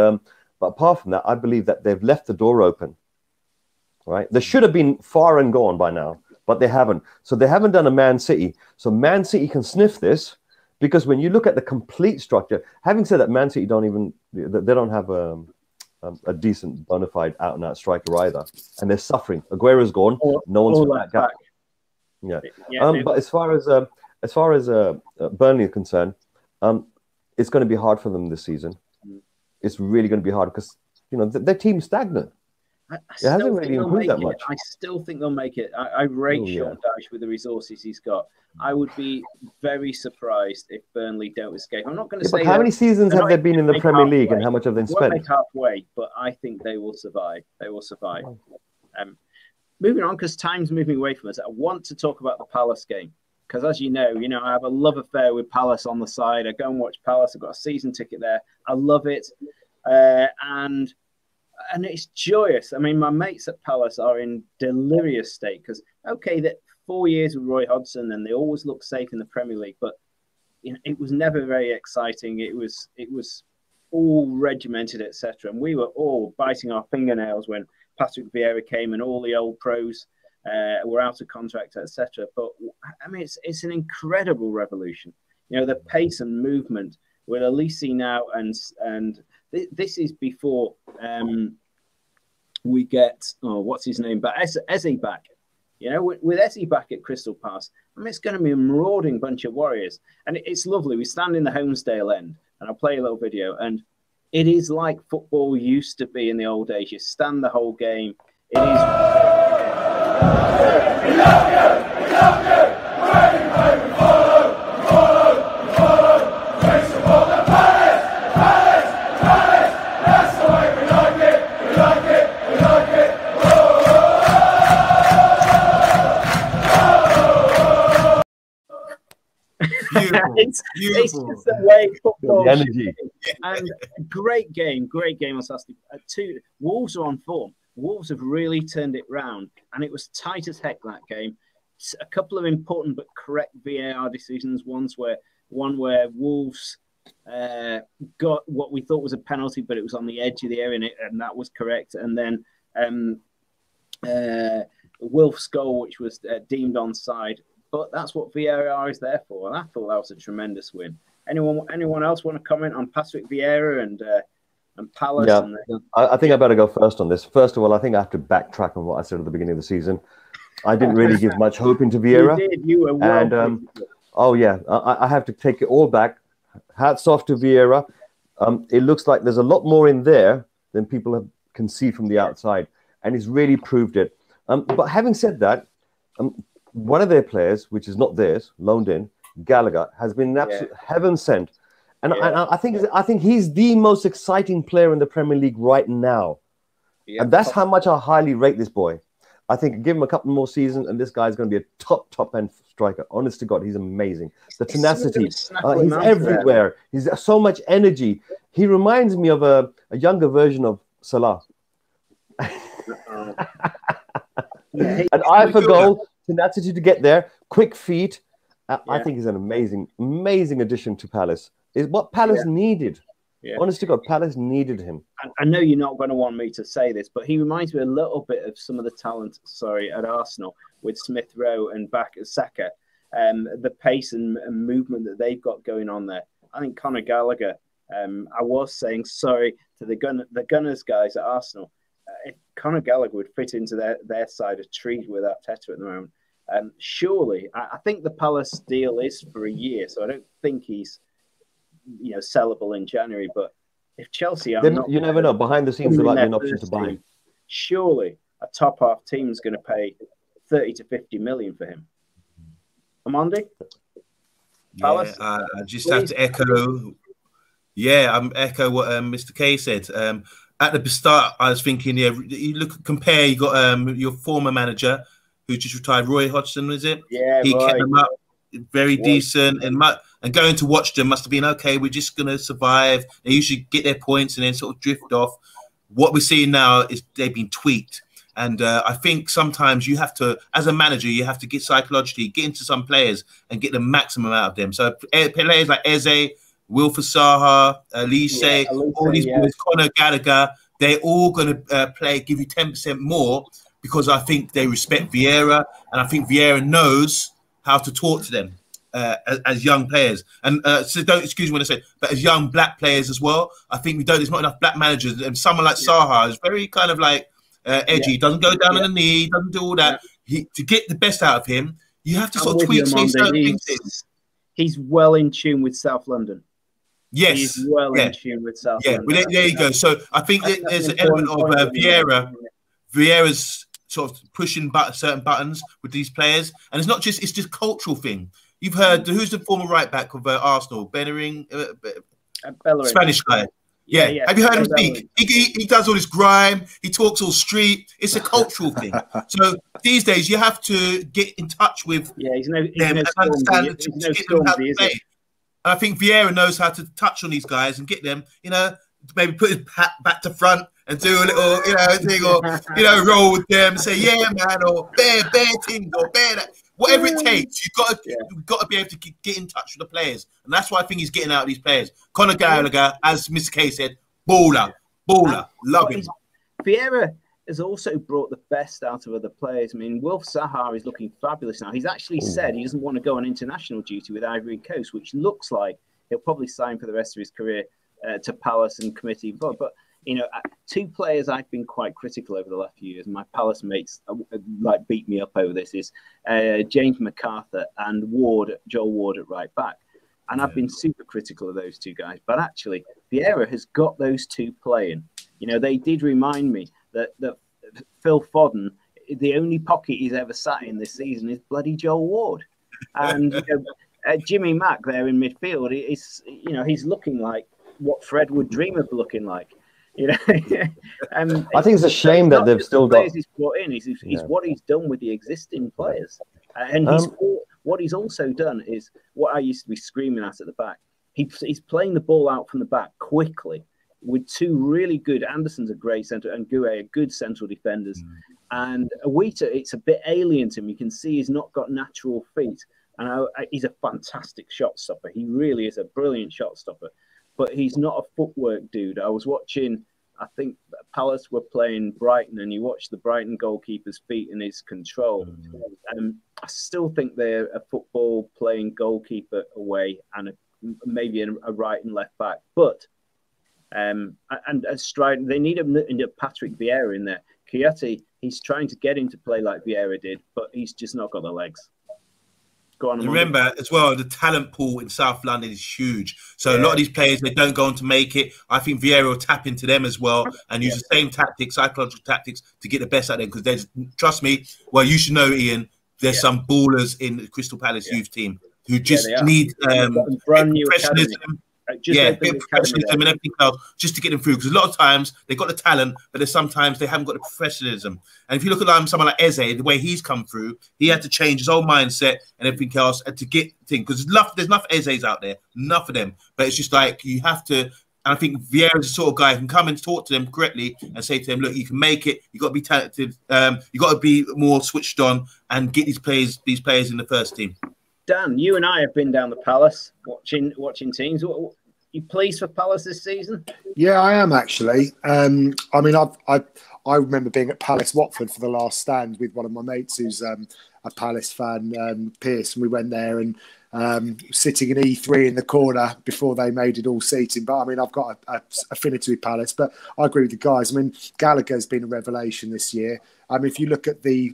apart from that, I believe that they've left the door open. Right, they should have been far and gone by now, but they haven't. So they haven't done a Man City. So Man City can sniff this, because when you look at the complete structure, having said that, Man City they don't have a decent bona fide out and out striker either, and they're suffering. Aguero's gone. No one's got that gap. Yeah. But as far as Burnley are concerned, it's going to be hard for them this season. It's really going to be hard because their team's stagnant. It hasn't really improved that much. I still think they'll make it. I rate Sean Dyche with the resources he's got. I would be very surprised if Burnley don't escape. I'm not going to say. But how many seasons have there been in the Premier League, and how much have they spent? Won't make halfway, but I think they will survive. They will survive. Moving on, because time's moving away from us. I want to talk about the Palace game, because as you know, I have a love affair with Palace on the side. I go and watch Palace. I've got a season ticket there. I love it, and it's joyous. I mean, my mates at Palace are in delirious state because, that 4 years with Roy Hodgson and they always look safe in the Premier League, but it was never very exciting. It was all regimented, etc. And we were all biting our fingernails when Patrick Vieira came and all the old pros were out of contract, etc. But I mean, it's an incredible revolution. The pace and movement with Elise now and this is before we get what's his name back, Eze back. With Eze back at Crystal Palace, I mean, it's going to be a marauding bunch of warriors, and it's lovely. We stand in the Holmesdale end, and I'll play a little video, and it is like football used to be in the old days. You stand the whole game. It is. We love you. We love you. It's just the way football the energy. And great game on Saturday. Wolves are on form. Wolves have really turned it round, and it was tight as heck, that game. A couple of important but correct VAR decisions. One where Wolves got what we thought was a penalty, but it was on the edge of the area, and that was correct. And then Wolf's goal, which was deemed onside. But that's what VAR is there for, and I thought that was a tremendous win. Anyone else want to comment on Patrick Vieira and Palace? Yeah, I think I better go first on this. First of all, I think I have to backtrack on what I said at the beginning of the season. I didn't really give much hope into Vieira. You did. You were well. And I have to take it all back. Hats off to Vieira. It looks like there's a lot more in there than people can see from the outside, and he's really proved it. But having said that, one of their players, which is not theirs, loaned in, Gallagher, has been an absolute heaven sent, and I think he's the most exciting player in the Premier League right now, and that's how much I highly rate this boy. I think give him a couple more seasons, and this guy's going to be a top end striker. Honest to God, he's amazing. The tenacity, he's everywhere. He's got so much energy. He reminds me of a younger version of Salah. An eye for goal. Tenacity to get there, quick feet. I think he's an amazing addition to Palace. Is what Palace needed. Honest to God, Palace needed him. I know you're not going to want me to say this, but he reminds me a little bit of some of the talent, at Arsenal with Smith Rowe and back at Saka. The pace and movement that they've got going on there. I think Conor Gallagher. I was saying sorry to the Gunners guys at Arsenal. If Conor Gallagher would fit into their side of trees with Arteta at the moment. Surely, I think the Palace deal is for a year, so I don't think he's sellable in January. But if Chelsea are not, you never know. Behind the scenes, there might be an option to buy him. Surely, a top half team is going to pay 30 to 50 million for him. Amandi? Palace? I just have to echo. Yeah, echo what Mr. K said. At the start, I was thinking, you compare. You got your former manager who just retired, Roy Hodgson, was it? Yeah, he kept them up, very decent, and going to watch them must have been okay. We're just gonna survive. They usually get their points and then sort of drift off. what we're seeing now is they've been tweaked. And I think sometimes you have to, as a manager, you have to get psychologically, get into some players and get the maximum out of them. So players like Eze, Wilfred Zaha, Elise, all these boys, Conor Gallagher, they're all going to give you 10% more because I think they respect Vieira. And I think Vieira knows how to talk to them as young players. And so don't excuse me when I say, but as young black players as well. I think there's not enough black managers. And someone like Zaha is very kind of like, edgy, doesn't go down on the knee, doesn't do all that. To get the best out of him, you have to sort of tweak certain things. He's well in tune with South London. Yes, he's well in tune with South London. Well, there you go. So I think there's an element of Vieira's sort of pushing certain buttons with these players, and it's just cultural thing. You've heard who's the former right back of Arsenal, Bellerin, Spanish guy. Yeah. Have you heard him speak? He does all this grime. He talks all street. It's a cultural thing. So these days you have to get in touch with them and understand to get them how to play. And I think Vieira knows how to touch on these guys and get them, maybe put his hat back to front and do a little, thing, or, roll with them and say, yeah, man, or bear things, or bear that. Whatever it takes, you've got to be able to get in touch with the players, and that's why I think he's getting out of these players. Conor Gallagher, as Mr. K said, baller, love him. Vieira has also brought the best out of other players. I mean, Wilf Zaha is looking fabulous now. He's actually said he doesn't want to go on international duty with Ivory Coast, which looks like he'll probably sign for the rest of his career to Palace and Committee. But two players I've been quite critical over the last few years, my Palace mates beat me up over this, is James McArthur and Joel Ward at right back. And I've been super critical of those two guys. But actually, Vieira has got those two playing. They did remind me that Phil Foden, the only pocket he's ever sat in this season is bloody Joel Ward. And Jimmy Mack there in midfield, he's looking like what Fred would dream of looking like. I think it's a shame that they've still got. He's brought in. He's what he's done with the existing players, and what he's also done is what I used to be screaming at the back. He's playing the ball out from the back quickly with two really good. Anderson's a great centre, and Gueye are good central defenders, and Awita, it's a bit alien to him. You can see he's not got natural feet, and he's a fantastic shot stopper. He really is a brilliant shot stopper. But he's not a footwork dude. I was watching, I think Palace were playing Brighton, and you watch the Brighton goalkeeper's feet and his control. I still think they're a football playing goalkeeper away, and maybe a right and left back. But and Stride, they need a Patrick Vieira in there. Kouyaté, he's trying to get him to play like Vieira did, but he's just not got the legs. Remember as well, the talent pool in South London is huge. So a lot of these players, they don't go on to make it. I think Vieira will tap into them as well and use the same tactics, psychological tactics, to get the best out of them. Because there's, trust me, well, you should know, Ian, there's some ballers in the Crystal Palace youth team who just need professionalism. Professionalism and everything else just to get them through, because a lot of times they've got the talent, but there's sometimes they haven't got the professionalism. And if you look at someone like Eze, the way he's come through, he had to change his whole mindset and everything else to get things, because there's enough Ezes out there, enough of them, but it's just like you have to. And I think Vieira is the sort of guy who can come and talk to them correctly and say to them, look, you can make it, you got to be talented, you got to be more switched on and get these players in the first team. Dan, you and I have been down the Palace watching teams. You pleased for Palace this season? Yeah, I am actually. I mean, I remember being at Palace Watford for the last stand with one of my mates who's a Palace fan, Pierce, and we went there and sitting in E3 in the corner before they made it all seating. But I mean, I've got a affinity with Palace, but I agree with the guys. I mean, Gallagher's been a revelation this year. I mean, if you look at the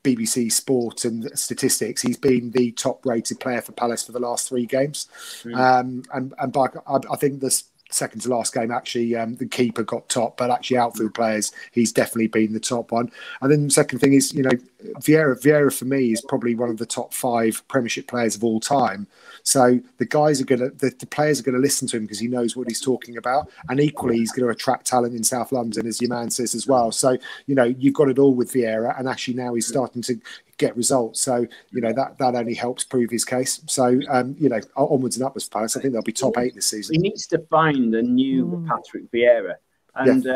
BBC Sport and statistics, he's been the top-rated player for Palace for the last 3 games. And I think the second to last game, actually, the keeper got top, but actually outfield players, he's definitely been the top one. And then the second thing is, Vieira for me is probably one of the top 5 Premiership players of all time. So the players are going to listen to him because he knows what he's talking about, and equally he's going to attract talent in South London, as your man says as well. So you've got it all with Vieira, and actually now he's starting to get results. So that only helps prove his case. So onwards and upwards for Palace. I think they'll be top 8 this season. He needs to find a new Patrick Vieira, and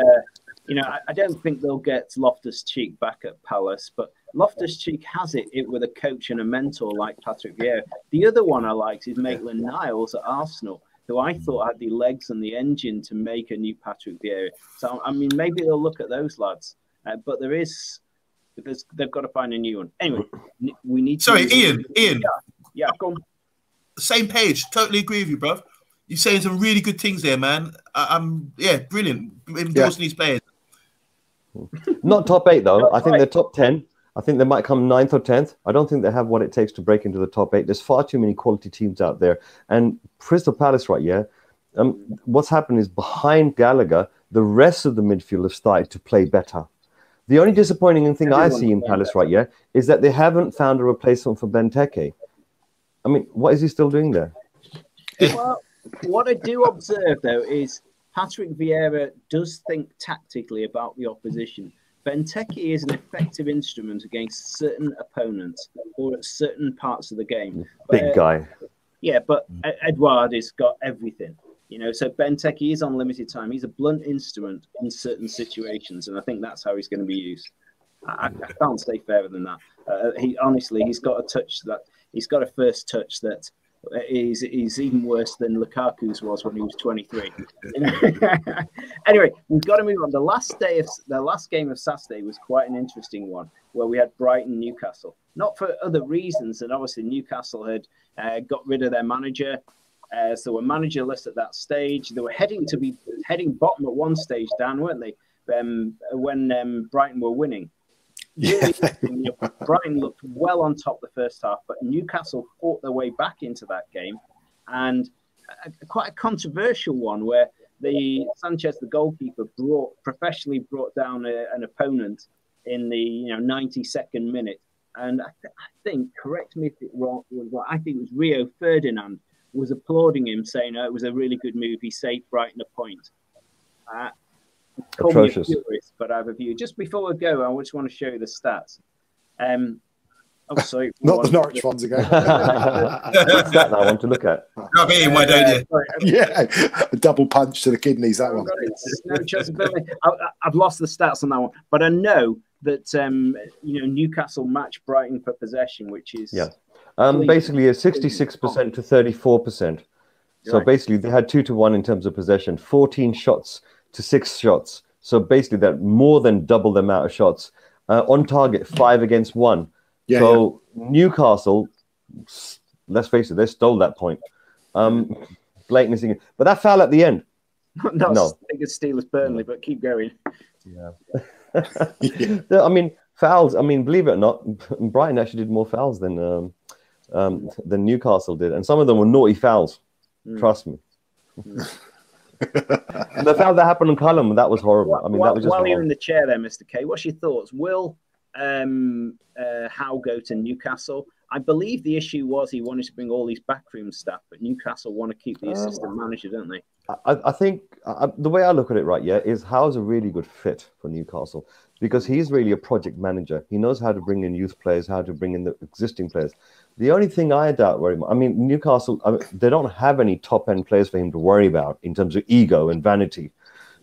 you know, I don't think they'll get Loftus-Cheek back at Palace, but Loftus-Cheek has it with a coach and a mentor like Patrick Vieira. The other one I liked is Maitland-Niles at Arsenal, who I thought had the legs and the engine to make a new Patrick Vieira. So, I mean, maybe they'll look at those lads, but they've got to find a new one. Anyway, we need. Sorry, Ian. Yeah, go on. Same page. Totally agree with you, bro. You're saying some really good things there, man. I'm brilliant. Endorsing these players. Not top 8 though. I think they're top 10. I think they might come 9th or 10th. I don't think they have what it takes to break into the top 8. There's far too many quality teams out there. And Crystal Palace, right? Yeah. What's happened is behind Gallagher, the rest of the midfield have started to play better. The only disappointing thing I see in Palace, right? Yeah, is that they haven't found a replacement for Benteke. I mean, what is he still doing there? Well, what I do observe, though, is Patrick Vieira does think tactically about the opposition. Benteke is an effective instrument against certain opponents or at certain parts of the game. Big guy. Yeah, but Edouard has got everything. You know, so Benteke is on limited time. He's a blunt instrument in certain situations, and I think that's how he's going to be used. I can't say fairer than that. He's got a touch that he's got a first touch that is even worse than Lukaku's was when he was 23. Anyway, we've got to move on. The last game of Saturday was quite an interesting one, where we had Brighton Newcastle. Not for other reasons, and obviously Newcastle had got rid of their manager. So they were managerless at that stage. They were heading bottom at one stage, Dan, weren't they? When Brighton were winning. Really, Brighton looked well on top the first half, but Newcastle fought their way back into that game, and quite a controversial one where Sanchez, the goalkeeper, professionally brought down an opponent in the 92nd minute, and I think, correct me if it was wrong, I think it was Rio Ferdinand was applauding him, saying, "Oh, it was a really good move. He saved Brighton a point." Atrocious. But I have a view. Just before we go, I just want to show you the stats. Sorry. Not the Norwich ones again. That I want to look at. Rub it in, why don't you? Yeah, a double punch to the kidneys, that one. No, I've lost the stats on that one, but I know that Newcastle matched Brighton for possession, which is basically a 66% to 34%. So basically, they had 2-1 in terms of possession, 14 shots to 6 shots. So basically, that more than double the amount of shots. On target, 5 against 1. Newcastle, let's face it, they stole that point. Blatantly singing. But that foul at the end. Not as big as Steelers Burnley, but keep going. Yeah. I mean, fouls. I mean, believe it or not, Brighton actually did more fouls than Newcastle did. And some of them were naughty fouls. Trust me. The foul that happened on Callum, that was horrible. I mean, that was just while you're in the chair there, Mr. K, what's your thoughts? Will Howe go to Newcastle? I believe the issue was he wanted to bring all these backroom staff, but Newcastle want to keep the assistant manager, don't they? I think the way I look at it, right, is Howe's a really good fit for Newcastle because he's really a project manager. He knows how to bring in youth players, how to bring in the existing players. The only thing I doubt very much, I mean, Newcastle, they don't have any top-end players for him to worry about in terms of ego and vanity.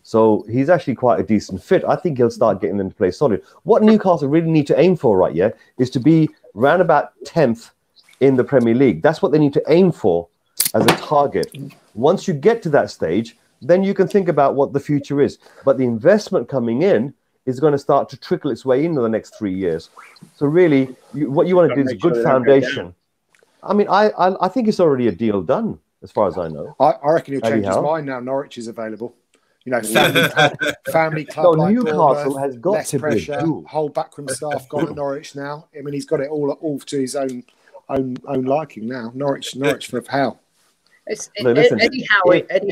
So he's actually quite a decent fit. I think he'll start getting them to play solid. What Newcastle really need to aim for, right, is to be round about 10th in the Premier League. That's what they need to aim for as a target. Once you get to that stage, then you can think about what the future is. But the investment coming in is going to start to trickle its way into the next 3 years. So really, what you want to do is a good foundation. I mean, I think it's already a deal done, as far as I know. I reckon he'll change his mind now. Norwich is available. Family club. No, like Newcastle has got less to pressure. be Whole backroom staff gone at Norwich now. I mean, he's got it all to his own liking now. Norwich for Howe. Eddie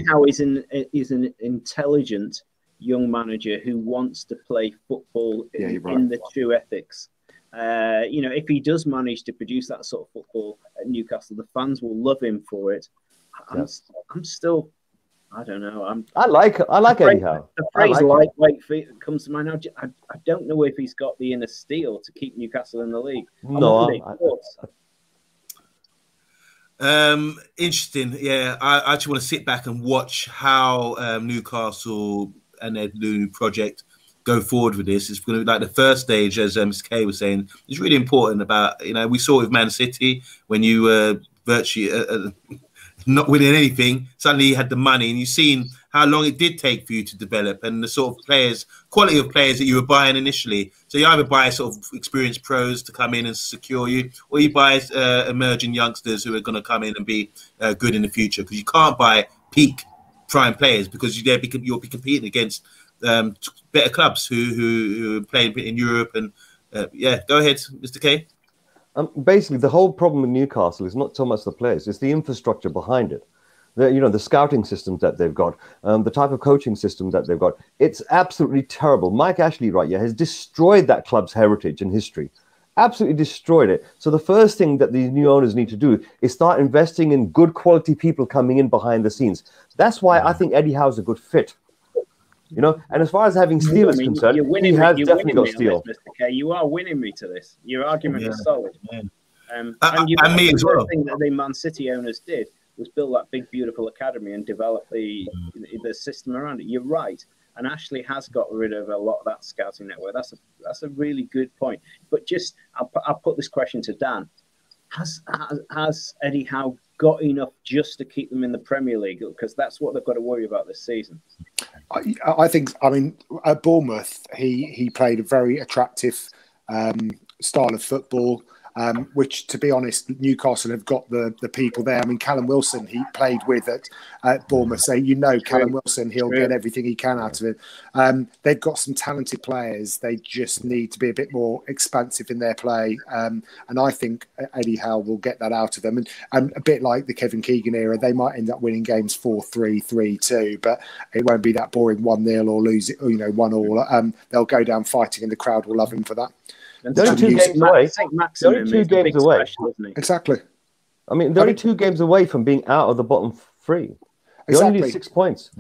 Howe is an intelligent young manager who wants to play football in the true ethics. If he does manage to produce that sort of football at Newcastle, the fans will love him for it. I'm still, I don't know. I like Eddie Howe. The phrase lightweight feet comes to mind now. I don't know if he's got the inner steel to keep Newcastle in the league. Interesting. Yeah, I actually want to sit back and watch how Newcastle and their new project go forward with this. It's going to be like the first stage, as Mr. K was saying, is really important. About, you know, we saw with Man City when you were virtually not winning anything, suddenly you had the money, and you've seen how long it did take for you to develop, and the sort of players, quality of players that you were buying initially. So you either buy sort of experienced pros to come in and secure you, or you buy emerging youngsters who are going to come in and be good in the future, because you can't buy peak prime players, because you'll be competing against better clubs who play in Europe. And yeah, go ahead, Mr. K. Basically, the whole problem with Newcastle is not so much the players; it's the infrastructure behind it. The scouting systems that they've got, the type of coaching system that they've got. It's absolutely terrible. Mike Ashley, right, has destroyed that club's heritage and history. Absolutely destroyed it. So the first thing that these new owners need to do is start investing in good quality people coming in behind the scenes. That's why I think Eddie Howe's a good fit. You know, and as far as having Steele is concerned, he has definitely got Steele. Mr. K, you are winning me to this. Your argument is solid. And me as well. The thing that the Man City owners did was build that big, beautiful academy and develop the system around it. You're right. And Ashley has got rid of a lot of that scouting network. That's a really good point. But just, I'll put this question to Dan. Has Eddie Howe got enough just to keep them in the Premier League? Because that's what they've got to worry about this season. I think, I mean, at Bournemouth, he played a very attractive style of football, which, to be honest, Newcastle have got the people there. I mean, Callum Wilson, he played with at Bournemouth. So, Callum Wilson, he'll get everything he can out of it. They've got some talented players. They just need to be a bit more expansive in their play. And I think Eddie Howe will get that out of them. And a bit like the Kevin Keegan era, they might end up winning games 4-3, 3-2, but it won't be that boring 1-0 or lose it, 1-all. They'll go down fighting, and the crowd will love him for that. They're only 2 games away. They're only 2 games away. Exactly. I mean, they're only 2 games away from being out of the bottom 3. They only need 6 points.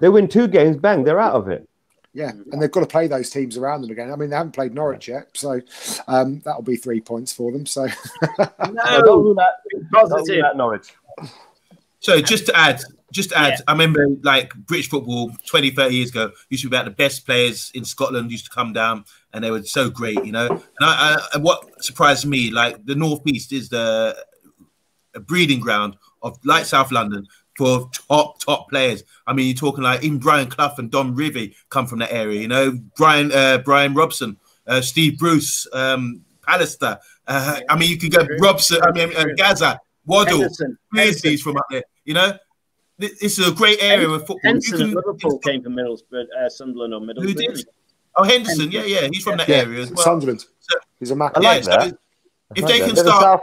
They win 2 games, bang, they're out of it. Yeah, and they've got to play those teams around them again. I mean, they haven't played Norwich yet, so that'll be 3 points for them. So no, don't do that, Norwich. So just to add, I remember like British football 20, 30 years ago used to be about the best players in Scotland used to come down, and they were so great, And what surprised me, like the North East is a breeding ground of, like South London, for top players. I mean, you're talking like even Brian Clough and Don Rivy come from that area. Brian Robson, Steve Bruce, Pallister. I mean, you can go Robson. I mean, Gaza, Waddle, Henderson from up there. This is a great area of football. Liverpool came from Middlesbrough, Sunderland or Middlesbrough. Who did? Oh, Henderson, yeah, he's from that area as well. Sunderland. So, he's a Mac. I like that. If they can start,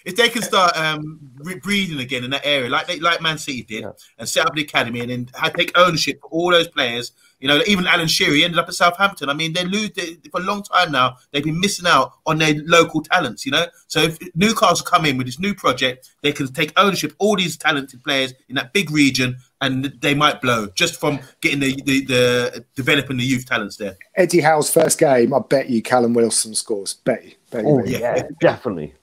if they can start breeding again in that area, like Man City did, and set up the academy, and then take ownership for all those players. Even Alan Shearer ended up at Southampton. I mean, for a long time now. They've been missing out on their local talents. So if Newcastle come in with this new project, they can take ownership of all these talented players in that big region, and they might blow just from getting the developing the youth talents there. Eddie Howe's first game, I bet you Callum Wilson scores. Bet you. Yeah, definitely.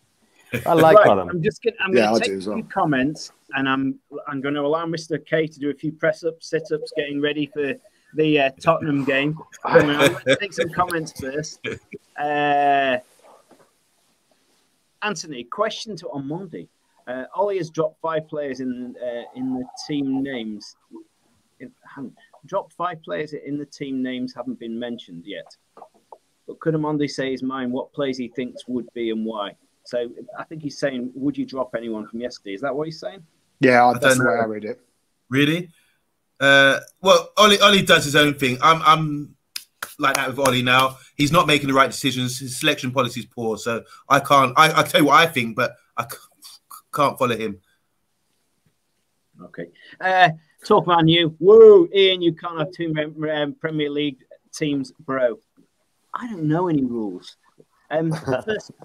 I like Callum. I'm going to take a few comments, and I'm going to allow Mr. K to do a few press-ups, sit-ups, getting ready for the Tottenham game. I'm going to take some comments first. Anthony, question to Omondi. Ollie has dropped 5 players in the team names. Dropped 5 players in the team names haven't been mentioned yet. But could Omondi say his mind what players he thinks would be and why? So I think he's saying, would you drop anyone from yesterday? Is that what he's saying? Yeah, that's the way I read it. Really? Well, Ollie does his own thing. I'm like that with Ollie now. He's not making the right decisions. His selection policy is poor, so I can't. I tell you what I think, but I can't follow him. Okay. Talk about you. Whoa, Ian, you can't have 2 Premier League teams, bro. I don't know any rules.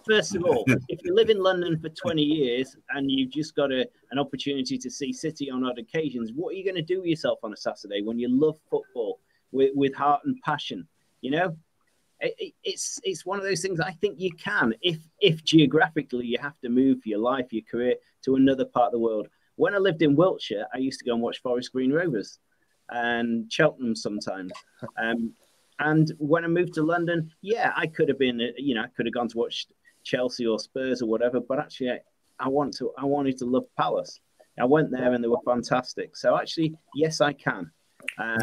First of all, if you live in London for 20 years and you've just got an opportunity to see City on odd occasions, what are you going to do with yourself on a Saturday when you love football with heart and passion? It's one of those things I think you can, if geographically you have to move your life, your career to another part of the world. When I lived in Wiltshire, I used to go and watch Forest Green Rovers. and Cheltenham sometimes. And when I moved to London, yeah, I could have been, I could have gone to watch Chelsea or Spurs or whatever, but actually I wanted to love Palace. I went there and they were fantastic. So actually, yes, I can.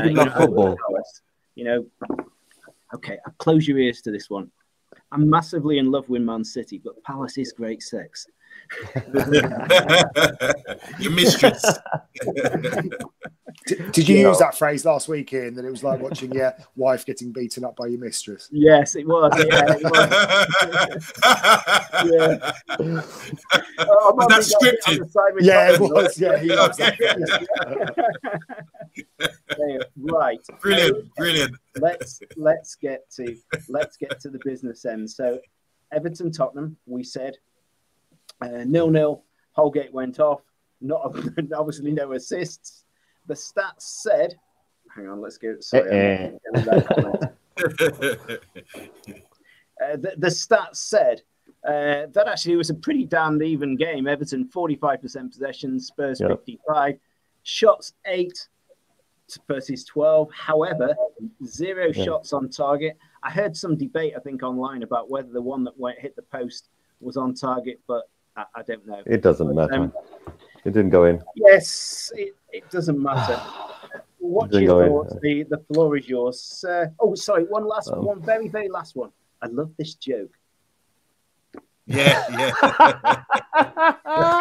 You love football. Palace, okay, I'll close your ears to this one. I'm massively in love with Man City, but Palace is great sex. Your mistress. Did you use that phrase last week, Ian, that it was like watching your wife getting beaten up by your mistress? Yes, it was. Yeah, it was. Yeah. Was that scripted? Yeah, it was. Yeah, he loves that. Right. Brilliant. Let's get to the business end. So Everton Tottenham, we said 0-0. Holgate went off. Not obviously no assists. The stats said, hang on, let's get it. Sorry. The stats said that actually it was a pretty damned even game. Everton 45% possession, Spurs 55. Shots 8 versus 12. However, 0 shots on target. I heard some debate, I think, online about whether the one that hit the post was on target, but I don't know. It doesn't matter. It didn't go in. Yes, it doesn't matter. What's your thoughts? The floor is yours. Oh, sorry. One very, very last one. I love this joke. Yeah. I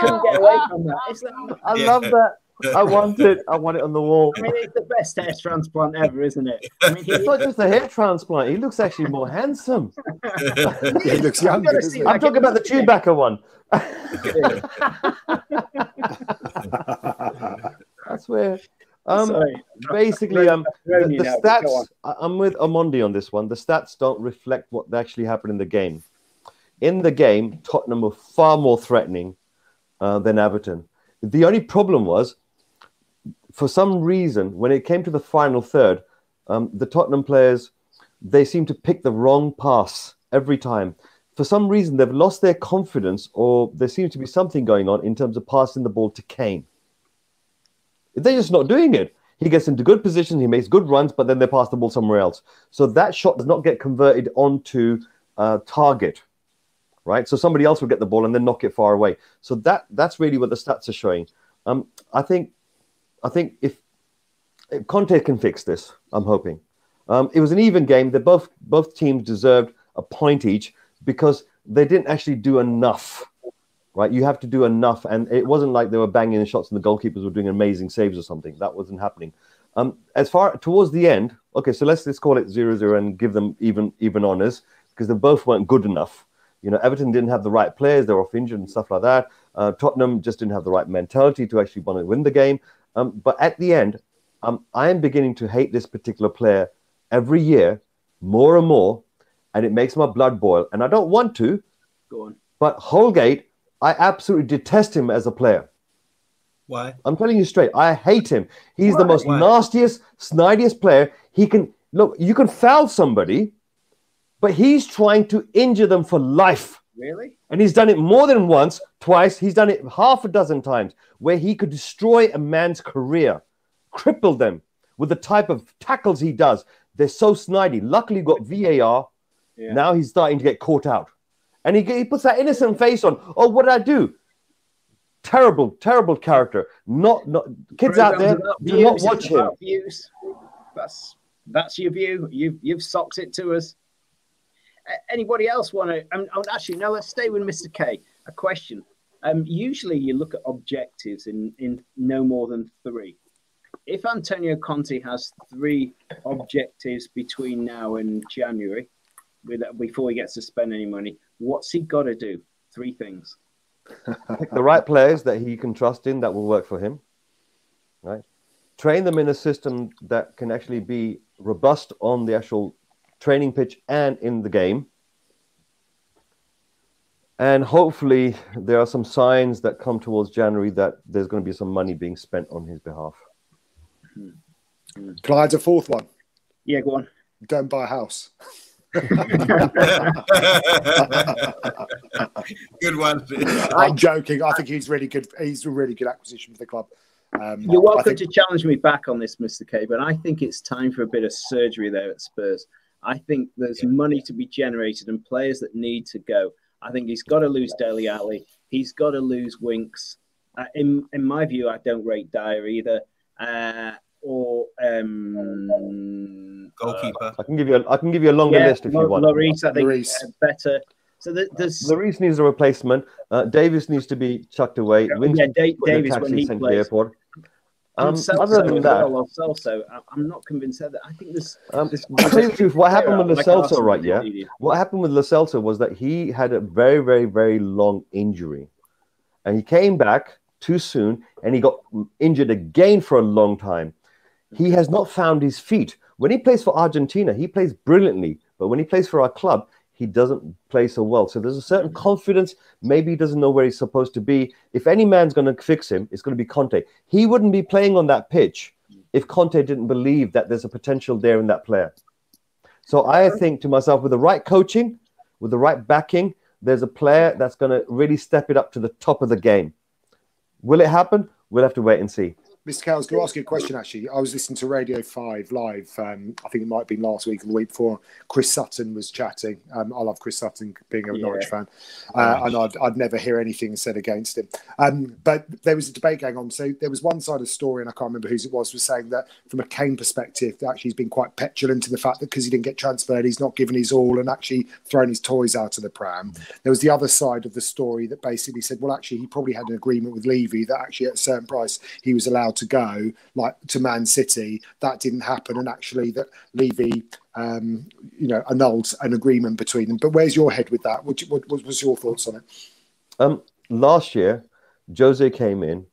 couldn't get away from that. I love that. I want it on the wall. I mean, it's the best hair transplant ever, isn't it? I mean, it's not just a hair transplant. He looks actually more handsome. He looks younger. I'm talking about the Chewbacca one. That's where basically the stats. I'm with Amondi on this one. The stats don't reflect what actually happened in the game. In the game, Tottenham were far more threatening than Everton. The only problem was, for some reason, when it came to the final third, the Tottenham players, they seem to pick the wrong pass every time. For some reason, they've lost their confidence, or there seems to be something going on in terms of passing the ball to Kane. They're just not doing it. He gets into good position, he makes good runs, but then they pass the ball somewhere else. So that shot does not get converted onto target, right? So somebody else will get the ball and then knock it far away. So that's really what the stats are showing. I think if Conte can fix this, I'm hoping. It was an even game. Both teams deserved a point each because they didn't actually do enough, right? You have to do enough, and it wasn't like they were banging the shots and the goalkeepers were doing amazing saves or something. That wasn't happening. As far towards the end, okay, so let's call it 0-0 and give them even honors because they both weren't good enough. Everton didn't have the right players; they were off injured and stuff like that. Tottenham just didn't have the right mentality to actually want to win the game. But at the end, I am beginning to hate this particular player every year more and more, and it makes my blood boil. And I don't want to. Go on. But Holgate, I absolutely detest him as a player. Why? I'm telling you straight. I hate him. He's the most nastiest, snidiest player. You can foul somebody, but he's trying to injure them for life. Really? And he's done it more than once, twice. He's done it half a dozen times where he could destroy a man's career, cripple them with the type of tackles he does. They're so snidey. Luckily, got VAR. Yeah. Now he's starting to get caught out. And he puts that innocent face on. Oh, what did I do? Terrible, terrible character. Not kids out there, do not watch him. Views. That's your view. You've socked it to us. Anybody else want to? Actually, no. Let's stay with Mr. K. A question. Usually, you look at objectives in no more than 3. If Antonio Conte has 3 objectives between now and January, before he gets to spend any money, what's he got to do? 3 things. Pick the right players that he can trust in that will work for him. Right. Train them in a system that can actually be robust on the actual training pitch and in the game. And hopefully there are some signs that come towards January that there's going to be some money being spent on his behalf. Can I add a 4th one? Yeah, go on. Don't buy a house. Good one. I'm joking. I think he's really good. He's a really good acquisition for the club. You're welcome to challenge me back on this, Mr. K, but I think it's time for a bit of surgery there at Spurs. I think there's money to be generated and players that need to go. I think he's got to lose Dele Alli. He's got to lose Winks. In my view, I don't rate Dyer either. Or goalkeeper. I can give you a longer list if you want. Lloris, I think, better. So there's Lloris needs a replacement. Davis needs to be chucked away. Davis when he plays. Other than that, Celso, I'm not convinced that. I think this. To tell you the truth, what happened with Lo Celso, right? Yeah, what happened with Lo Celso was that he had a very, very, very long injury, and he came back too soon, and he got injured again for a long time. He has not found his feet. When he plays for Argentina, he plays brilliantly, but when he plays for our club, he doesn't play so well. So there's a certain confidence. Maybe he doesn't know where he's supposed to be. If any man's going to fix him, it's going to be Conte. He wouldn't be playing on that pitch if Conte didn't believe that there's a potential there in that player. So I think to myself, with the right coaching, with the right backing, there's a player that's going to really step it up to the top of the game. Will it happen? We'll have to wait and see. Mr. K, I was going to ask you a question, actually. I was listening to Radio 5 live. I think it might have been last week or the week before. Chris Sutton was chatting. I love Chris Sutton, being a Norwich fan. And I'd never hear anything said against him. But there was a debate going on. So there was one side of the story, and I can't remember whose it was saying that from a Kane perspective, that actually he's been quite petulant to the fact that because he didn't get transferred, he's not given his all and actually thrown his toys out of the pram. There was the other side of the story that basically said, well, actually, he probably had an agreement with Levy that actually at a certain price he was allowed to go, like to Man City. That didn't happen, and actually that Levy annulled an agreement between them. But where's your head with that? What was your thoughts on it? Last year Jose came in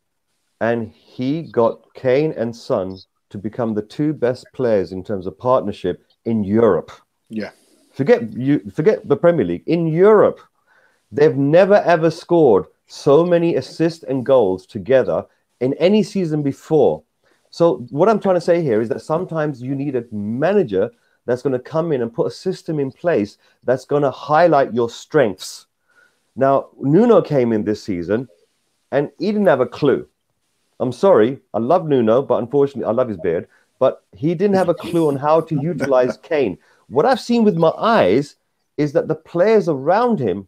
and he got Kane and Son to become the two best players in terms of partnership in Europe. Yeah, forget the Premier League. In Europe, they've never ever scored so many assists and goals together in any season before. So what I'm trying to say here is that sometimes you need a manager that's going to come in and put a system in place that's going to highlight your strengths. Now, Nuno came in this season and he didn't have a clue. I'm sorry, I love Nuno, but unfortunately, I love his beard, but he didn't have a clue on how to utilize Kane. What I've seen with my eyes is that the players around him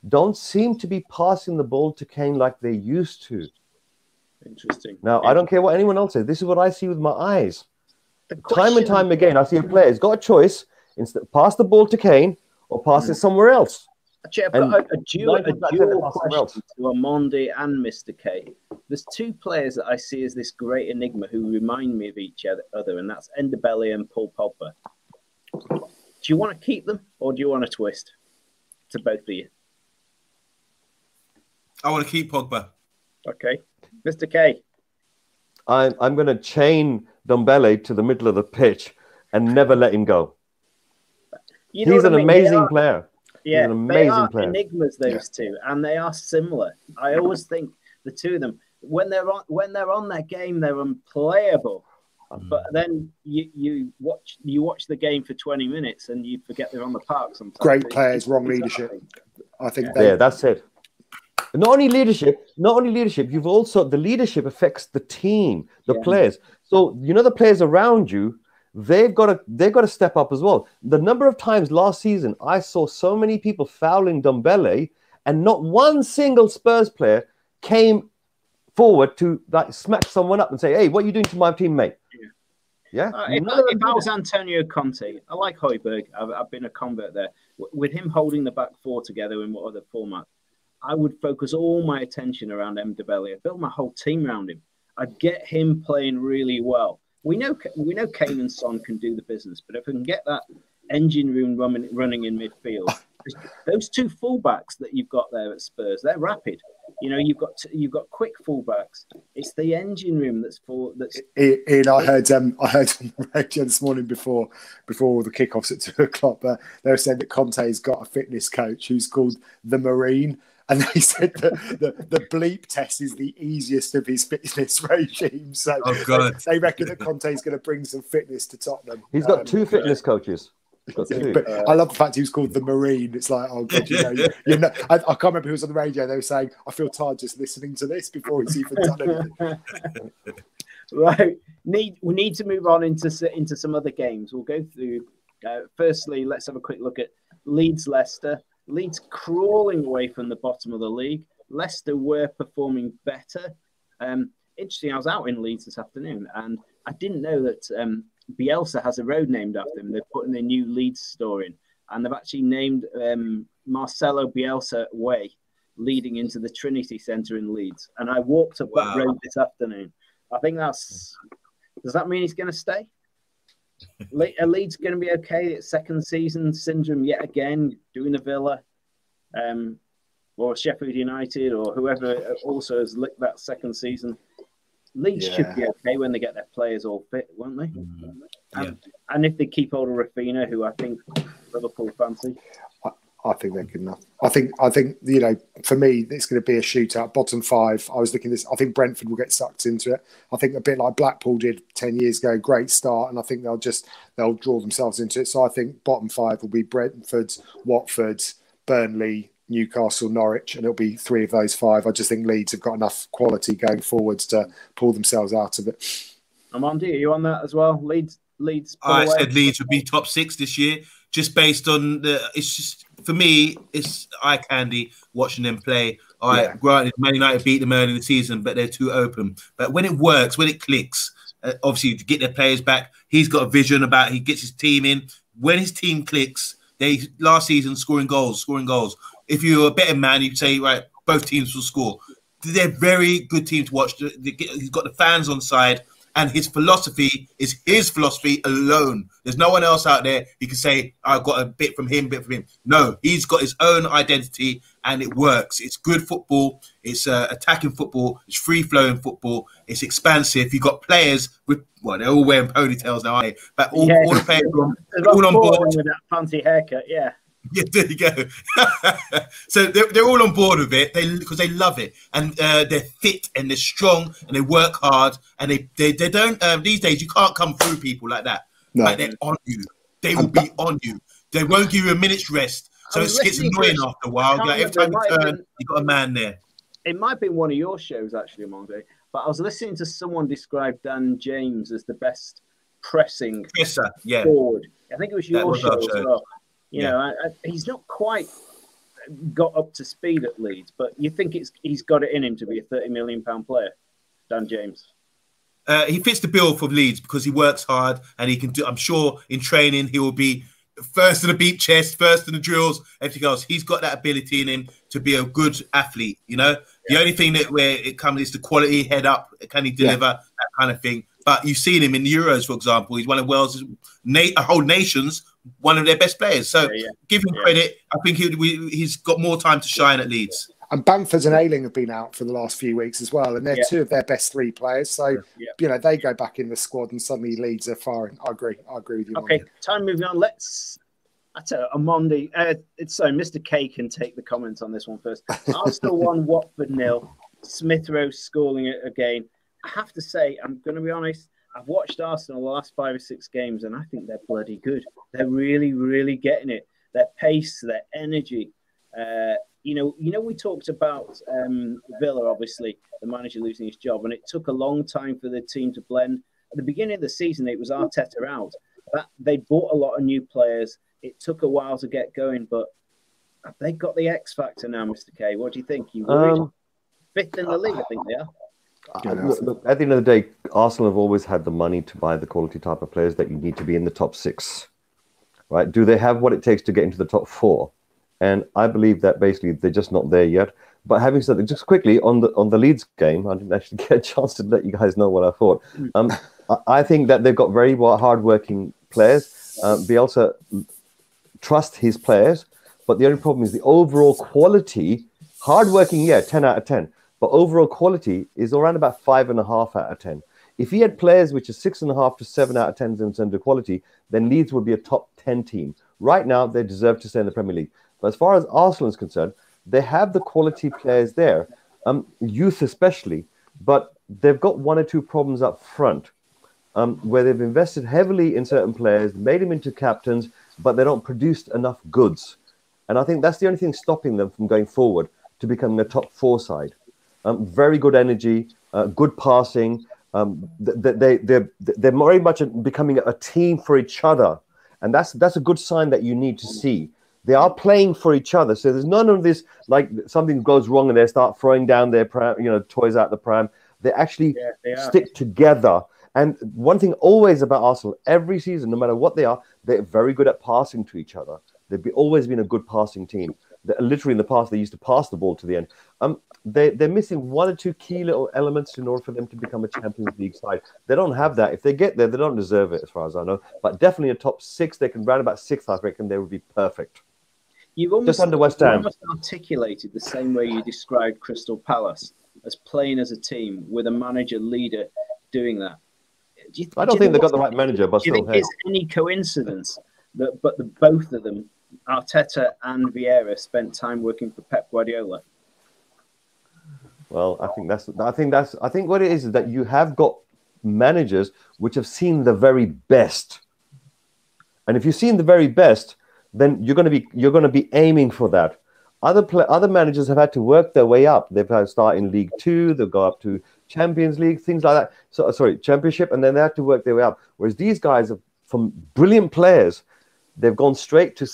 don't seem to be passing the ball to Kane like they used to. Interesting. Now, I don't care what anyone else says. This is what I see with my eyes. Time and time again, I see a player has got a choice: instead pass the ball to Kane or pass it somewhere else. Actually, I've got a dual question to Amondi and Mr. K. There's two players that I see as this great enigma who remind me of each other, and that's Ndombele and Paul Pogba. Do you want to keep them or do you want to twist? To both of you. I want to keep Pogba. Okay. Mr. K. I'm going to chain Ndombele to the middle of the pitch and never let him go. He's an amazing player. Yeah, he's an amazing player. Enigmas, those two, and they are similar. I always think the two of them, when they're on their game, they're unplayable. But then you watch the game for 20 minutes and you forget they're on the park sometimes. Great players, wrong leadership. I think. Yeah, that's it. Not only leadership, you've also, the leadership affects the team, the players. So, the players around you, they've got to step up as well. The number of times last season, I saw so many people fouling Ndombele and not one single Spurs player came forward to smack someone up and say, hey, what are you doing to my teammate? Yeah. If I was Antonio Conte, I like Højbjerg. I've been a convert there. With him holding the back four together in what other format, I would focus all my attention around Ndombele. I'd build my whole team around him. I'd get him playing really well. We know Kane and Son can do the business, but if we can get that engine room running in midfield, those two fullbacks that you've got there at Spurs, they're rapid. You've got quick fullbacks. It's the engine room that's. Ian, I heard on the radio this morning before all the kickoffs at 2:00, but they were saying that Conte's got a fitness coach who's called the Marine. And they said that the bleep test is the easiest of his fitness regime. So they reckon that Conte's going to bring some fitness to Tottenham. He's got two fitness coaches. Got two. But I love the fact he was called the Marine. It's like, oh god, you know. I can't remember who was on the radio. They were saying, "I feel tired just listening to this before he's even done anything." Right. We need to move on into some other games. We'll go through. Firstly, let's have a quick look at Leeds-Leicester. Leeds crawling away from the bottom of the league. Leicester were performing better. Interesting, I was out in Leeds this afternoon, and I didn't know that Bielsa has a road named after him. They're putting a new Leeds store in, and they've actually named Marcelo Bielsa Way, leading into the Trinity Centre in Leeds. And I walked up that road this afternoon. I think does that mean he's going to stay? Are Leeds going to be okay? It's second season syndrome yet again, doing the Villa, or Sheffield United, or whoever also has licked that second season. Leeds should be okay when they get their players all fit, won't they? And if they keep hold of Rafinha, who I think Liverpool fancy. I think they're good enough. I think for me, it's going to be a shootout. Bottom five. I was looking at this. I think Brentford will get sucked into it. I think a bit like Blackpool did 10 years ago. Great start, and I think they'll draw themselves into it. So I think bottom five will be Brentford, Watford, Burnley, Newcastle, Norwich, and it'll be three of those five. I just think Leeds have got enough quality going forwards to pull themselves out of it. Amandi, are you on that as well? Leeds. I said Leeds would be top 6 this year, just based on it's just, for me, it's eye candy watching them play. Granted, Man United beat them early in the season, but they're too open. But when it works, when it clicks, obviously to get their players back, he's got a vision about. He gets his team in. When his team clicks, they last season scoring goals. If you're a betting man, you say right, both teams will score. They're very good team to watch. He's got the fans on side. And his philosophy is his philosophy alone. There's no one else out there who can say, I've got a bit from him, No, he's got his own identity and it works. It's good football. It's attacking football. It's free-flowing football. It's expansive. You've got players with, they're all wearing ponytails now, aren't they? But all the players are all on board. With that fancy haircut, yeah. Yeah, there you go. So they're all on board with it because they love it, and they're fit and they're strong and they work hard, and they don't these days you can't come through people like that. No. Like they're on you. They will be on you. They won't give you a minute's rest. So it gets annoying after a while. Like every time you turn, you've got a man there. It might have been one of your shows actually, Monday, but I was listening to someone describe Dan James as the best pressing forward. I think it was your show as well. You know, he's not quite got up to speed at Leeds, but you think he's got it in him to be a £30 million player, Dan James? He fits the bill for Leeds because he works hard and he can do. I'm sure in training he will be first in the beat chest, first in the drills, everything else. He's got that ability in him to be a good athlete. You know, the only thing where it comes is the quality, head up, can he deliver, that kind of thing. But you've seen him in the Euros, for example. He's one of Wales' a whole nation's one of their best players. So give him credit. I think he's got more time to shine at Leeds. And Bamford and Ayling have been out for the last few weeks as well, and they're two of their best 3 players. So you know they go back in the squad, and suddenly Leeds are firing. I agree with you. Okay, time moving on. I tell you, Amondi. Mr. K can take the comments on this one first. Arsenal 1, Watford 0. Smith Rowe scoring it again. I have to say, I'm going to be honest. I've watched Arsenal the last 5 or 6 games, and I think they're bloody good. They're really, really getting it. Their pace, their energy. You know, we talked about Villa, obviously, the manager losing his job, and it took a long time for the team to blend. At the beginning of the season, it was Arteta out. They bought a lot of new players. It took a while to get going, but they got the X factor now, Mr. K. What do you think? You worried? 5th in the league, I think they are. Look, at the end of the day, Arsenal have always had the money to buy the quality type of players that you need to be in the top 6. Right? Do they have what it takes to get into the top 4? And I believe that basically they're just not there yet. But having said that, just quickly on the Leeds game, I didn't actually get a chance to let you guys know what I thought. I think that they've got very hard-working players. Bielsa trusts his players, but the only problem is the overall quality. Hard-working, 10 out of 10. But overall quality is around about 5.5 out of 10. If he had players which are 6.5 to 7 out of 10 in terms of quality, then Leeds would be a top 10 team. Right now, they deserve to stay in the Premier League. But as far as Arsenal is concerned, they have the quality players there, youth especially, but they've got 1 or 2 problems up front where they've invested heavily in certain players, made them into captains, but they don't produce enough goods. And I think that's the only thing stopping them from going forward to becoming a top 4 side. Very good energy, good passing. They're very much becoming a team for each other. And that's a good sign that you need to see. They are playing for each other. So there's none of this, like something goes wrong and they start throwing down their pram, toys out the pram. They actually stick together. And one thing always about Arsenal, every season, no matter what they are, they're very good at passing to each other. They've always been a good passing team. Literally in the past, they used to pass the ball to the end. They're missing 1 or 2 key little elements in order for them to become a Champions League side. They don't have that. If they get there, they don't deserve it, as far as I know. But definitely a top 6, they can round about 6th, I reckon they would be perfect. You've almost, just under West Ham. almost articulated the same way you described Crystal Palace, as playing as a team with a manager leader doing that. I don't think they've got the right manager, but do you still, think it's any coincidence that both of them, Arteta and Vieira, spent time working for Pep Guardiola? Well, I think what it is that you have got managers which have seen the very best, and if you've seen the very best, then you're going to be aiming for that. Other managers have had to work their way up. They've had to start in League 2, they'll go up to Champions League, things like that. So sorry, Championship, and then they have to work their way up. Whereas these guys are from brilliant players. They've gone straight to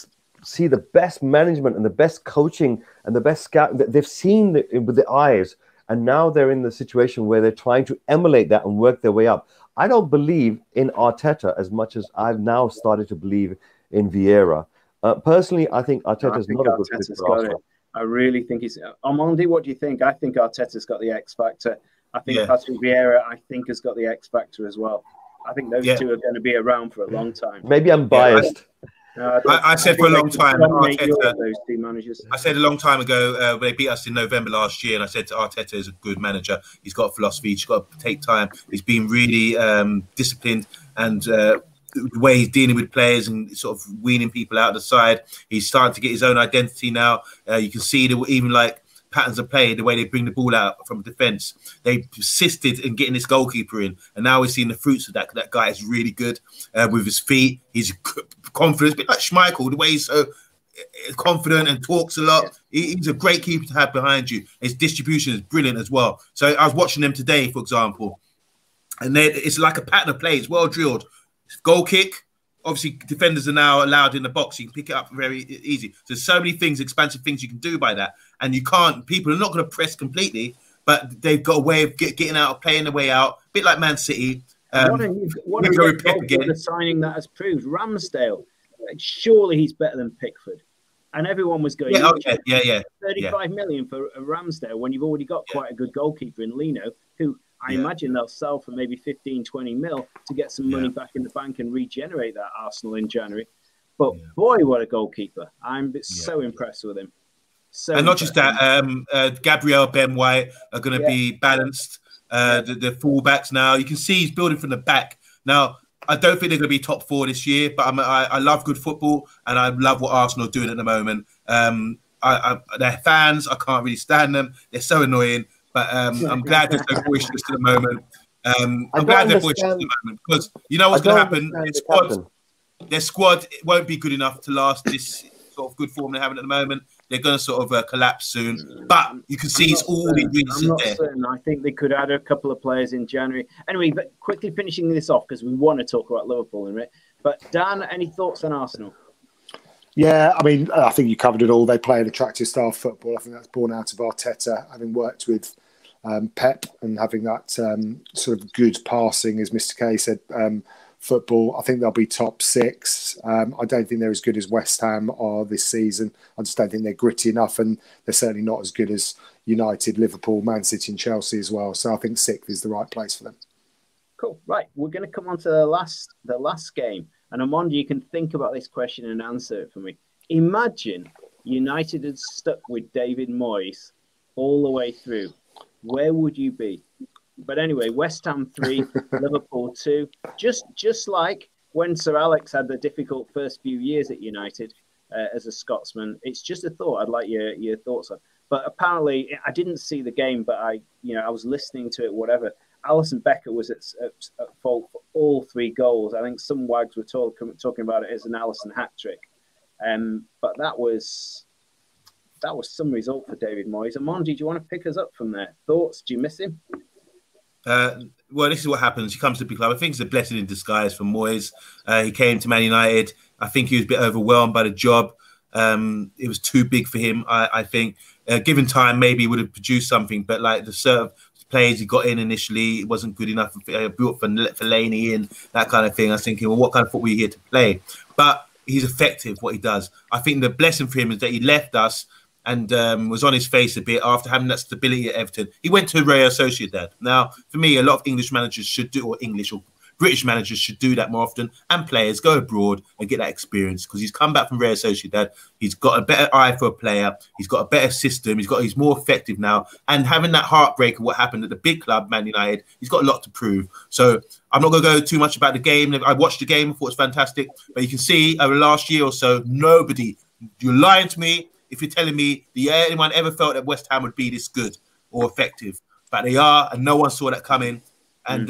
see the best management and the best coaching and the best scout. They've seen it with their eyes, and now they're in the situation where they're trying to emulate that and work their way up. I don't believe in Arteta as much as I've now started to believe in Vieira. Personally, I think Arteta's not a good fit for Arsenal. I really think he's... Armandi, what do you think? I think Arteta's got the X factor. I think Patrick Vieira, I think, has got the X factor as well. I think those two are going to be around for a long time. Maybe I'm biased. I said for a long time, Arteta, those 2 managers. I said a long time ago when they beat us in November last year, and I said to Arteta is a good manager. He's got a philosophy. He's got to take time. He's been really disciplined, and the way he's dealing with players and sort of weaning people out of the side. He's starting to get his own identity now. You can see even like patterns of play, the way they bring the ball out from defence. They persisted in getting this goalkeeper in, and now we're seeing the fruits of that. That guy is really good with his feet. He's confident, a bit like Schmeichel, the way he's so confident and talks a lot. He's a great keeper to have behind you. His distribution is brilliant as well. So I was watching them today, for example, and it's like a pattern of play. It's well drilled. Goal kick. Obviously, defenders are now allowed in the box. You can pick it up very easy. So there's so many things, expansive things you can do by that. And you can't, people are not going to press completely, but they've got a way of getting out, playing their way out. A bit like Man City. What a signing that has proved. Ramsdale, surely he's better than Pickford. And everyone was going, 35 million for a Ramsdale when you've already got quite a good goalkeeper in Lino, who I imagine they'll sell for maybe 15, 20 mil to get some money back in the bank and regenerate that Arsenal in January. But boy, what a goalkeeper. I'm so impressed with him. So and not just that, Gabriel, Ben White are going to be balanced. The fullbacks now, you can see he's building from the back. Now, I don't think they're going to be top 4 this year, but I love good football and I love what Arsenal are doing at the moment. Their fans, I can't really stand them. They're so annoying. But I'm glad they're so boisterous at the moment. I'm glad they're boisterous at the moment because you know what's going to happen. Their squad won't be good enough to last this sort of good form they're having at the moment. They're going to sort of collapse soon. But you can see it's all the ingredients in there. Certain. I think they could add a couple of players in January. Anyway, but quickly finishing this off because we want to talk about Liverpool in a minute. But Dan, any thoughts on Arsenal? Yeah, I mean, I think you covered it all. They play an attractive style of football. I think that's born out of Arteta, having worked with Pep and having that sort of good passing, as Mr. K said, football. I think they'll be top 6. I don't think they're as good as West Ham are this season. I just don't think they're gritty enough, and they're certainly not as good as United, Liverpool, Man City and Chelsea as well. So I think 6th is the right place for them. Cool. Right, we're going to come on to the last game. And Armando, you can think about this question and answer it for me. Imagine United had stuck with David Moyes all the way through. Where would you be? But anyway, West Ham 3, Liverpool 2. Just like when Sir Alex had the difficult first few years at United as a Scotsman. It's just a thought. I'd like your thoughts on. But apparently, I didn't see the game, but I was listening to it, whatever. Alisson Becker was at fault for all 3 goals. I think some wags were talking about it as an Alisson hat trick. But that was some result for David Moyes. Amondi, do you want to pick us up from there? Thoughts? Do you miss him? Well, this is what happens. He comes to the big club. I think it's a blessing in disguise for Moyes. He came to Man United. I think he was a bit overwhelmed by the job. It was too big for him. I think, given time, maybe he would have produced something. But like the serve players he got in initially, it wasn't good enough. Built for Fellaini and that kind of thing. I was thinking, well, what kind of football are you here to play? But he's effective, what he does. I think the blessing for him is that he left us and was on his face a bit after having that stability at Everton. He went to Real Sociedad. Now, for me, a lot of English managers should do, or English or British managers should do that more often, and players go abroad and get that experience, because he's come back from Real Sociedad. He's got a better eye for a player. He's got a better system. He's more effective now. And having that heartbreak of what happened at the big club, Man United, he's got a lot to prove. So I'm not going to go too much about the game. I watched the game. I thought it was fantastic. But you can see over the last year or so, nobody, you're lying to me if you're telling me anyone ever felt that West Ham would be this good or effective. But they are, and no one saw that coming. And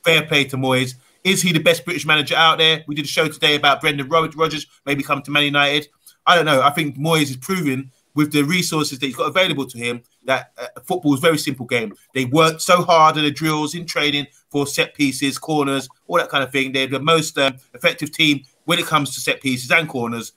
fair play to Moyes. Is he the best British manager out there? We did a show today about Brendan Rodgers maybe come to Man United. I don't know. I think Moyes is proving with the resources that he's got available to him that football is a very simple game. They work so hard at the drills in training for set pieces, corners, all that kind of thing. They're the most effective team when it comes to set pieces and corners.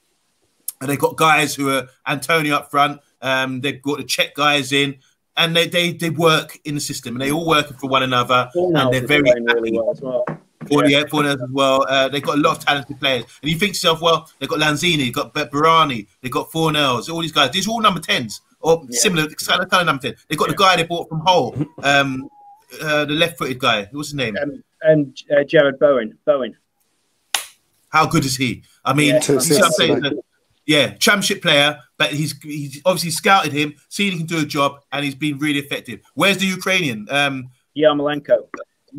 And they've got guys who are Antonio up front. They've got the Czech guys in. And they work in the system, and they all work for one another, and they're very happy. Really well as well. Fornals as well. They've got a lot of talented players, and you think to yourself, well, they've got Lanzini, they've got Barani, they've got Fornals, all these guys. These are all number 10s or similar kind of number 10. They've got the guy they bought from Hull, the left-footed guy. What's his name? Jared Bowen. How good is he? I mean, championship player, but he's obviously scouted him, seen he can do a job, and he's been really effective. Where's the Ukrainian? Yarmolenko.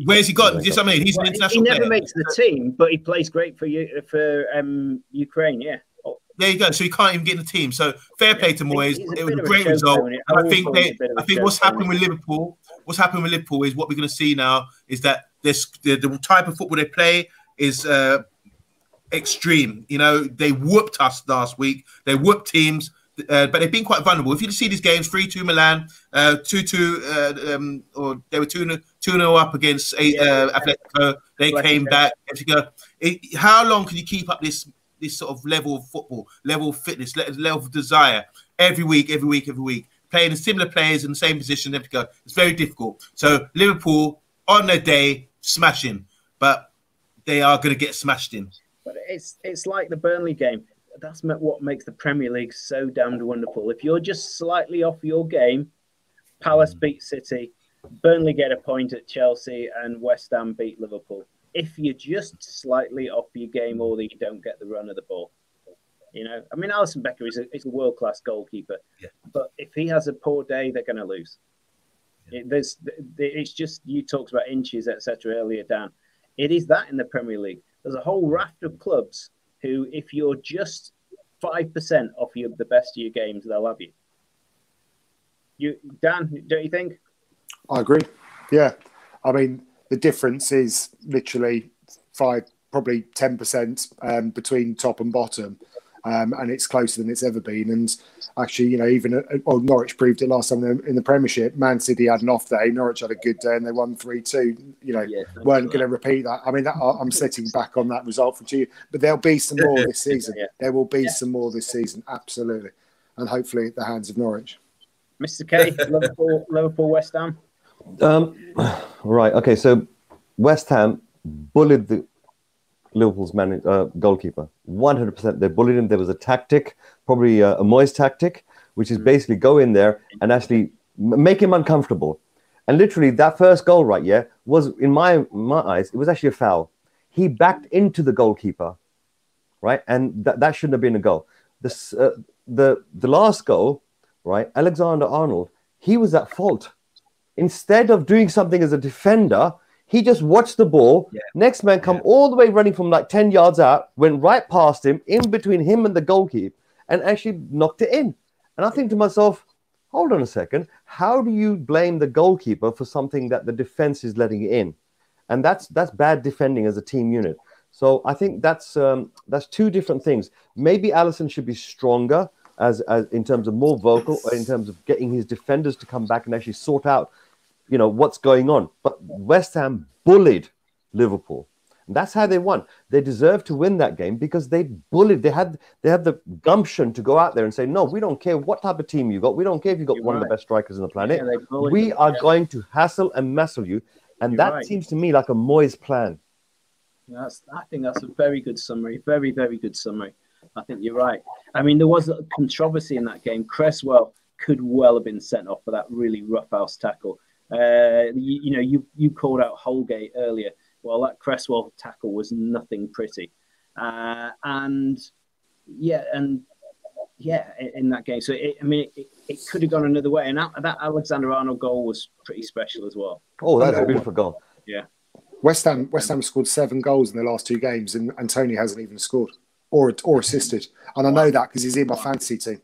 Where's he got? Just, I mean, he's an international player. He never makes the team, but he plays great for Ukraine. Yeah. There you go. So he can't even get in the team. So fair play to Moyes. It was a great result. I think what's happened with Liverpool. What's happened with Liverpool is what we're going to see now is that the type of football they play is extreme. You know, they whooped us last week. They whooped teams, but they've been quite vulnerable. If you see these games, 3-2 Milan, 2-2, or they were 2-0 up against Atletico. They came back. How long can you keep up this sort of level of football, level of fitness, level of desire every week, playing similar players in the same position? It's very difficult. So Liverpool on their day smashing, but they are going to get smashed in. But it's like the Burnley game. That's what makes the Premier League so damned wonderful. If you're just slightly off your game, Palace beat City, Burnley get a point at Chelsea, and West Ham beat Liverpool. If you're just slightly off your game, or that you don't get the run of the ball, you know. I mean, Alisson Becker is a world-class goalkeeper, but if he has a poor day, they're going to lose. It's just, you talked about inches, etc. earlier, Dan. It is that in the Premier League. There's a whole raft of clubs who, if you're just 5% off the best of your games, they'll have you. Dan, don't you think? I agree. Yeah. I mean, the difference is literally probably 10% between top and bottom. And it's closer than it's ever been. And actually, you know, even Norwich proved it last time in the Premiership. Man City had an off day. Norwich had a good day, and they won 3-2. You know, weren't going to repeat that. I mean, I'm sitting back on that result for 2, but there'll be some more this season. There will be some more this season, absolutely, and hopefully at the hands of Norwich. Mr. K, Liverpool, West Ham. Right. Okay. So West Ham bullied the Liverpool's goalkeeper. 100%. They bullied him. There was a tactic, probably a Moyes tactic, which is basically go in there and actually make him uncomfortable. And literally that first goal was, in my eyes, it was actually a foul. He backed into the goalkeeper, right? And that shouldn't have been a goal. The last goal, right, Alexander-Arnold, he was at fault. Instead of doing something as a defender, he just watched the ball. Next man come all the way running from like 10 yards out, went right past him, in between him and the goalkeeper, and actually knocked it in. And I think to myself, hold on a second. How do you blame the goalkeeper for something that the defense is letting in? And that's bad defending as a team unit. So I think that's two different things. Maybe Alisson should be stronger as in terms of more vocal, or in terms of getting his defenders to come back and actually sort out, what's going on. But West Ham bullied Liverpool. And that's how they won. They deserved to win that game because they bullied. They had the gumption to go out there and say, no, we don't care what type of team you got. We don't care if you've got one of the best strikers on the planet. We are going to hassle and messle you. And that seems to me like a Moyes plan. I think that's a very good summary. Very, very good summary. I think you're right. I mean, there was a controversy in that game. Cresswell could well have been sent off for that really roughhouse tackle. You called out Holgate earlier. Well, that Cresswell tackle was nothing pretty. In that game. So, it could have gone another way. And that Alexander-Arnold goal was pretty special as well. Oh, that's a beautiful goal. Yeah. West Ham scored 7 goals in the last 2 games, and Tony hasn't even scored or assisted. And I know that because he's in my fantasy team.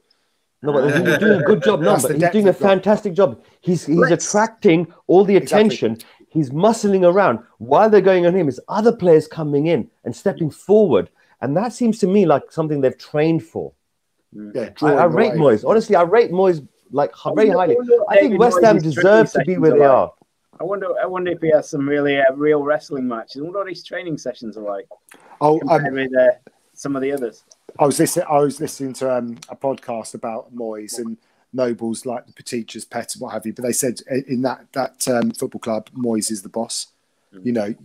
No, but he's doing a good job. No, but he's doing a fantastic job. He's attracting all the attention. Exactly. He's muscling around. While they're going on him, is other players coming in and stepping forward. And that seems to me like something they've trained for. Yeah, I rate Moyes. Honestly, I rate Moyes very highly. I think West Ham deserve to be where they are. I wonder if he has some really real wrestling matches. I wonder what his training sessions are like. With some of the others. I was listening to a podcast about Moyes, and Noble's like the teacher's pet and what have you. But they said in that football club, Moyes is the boss.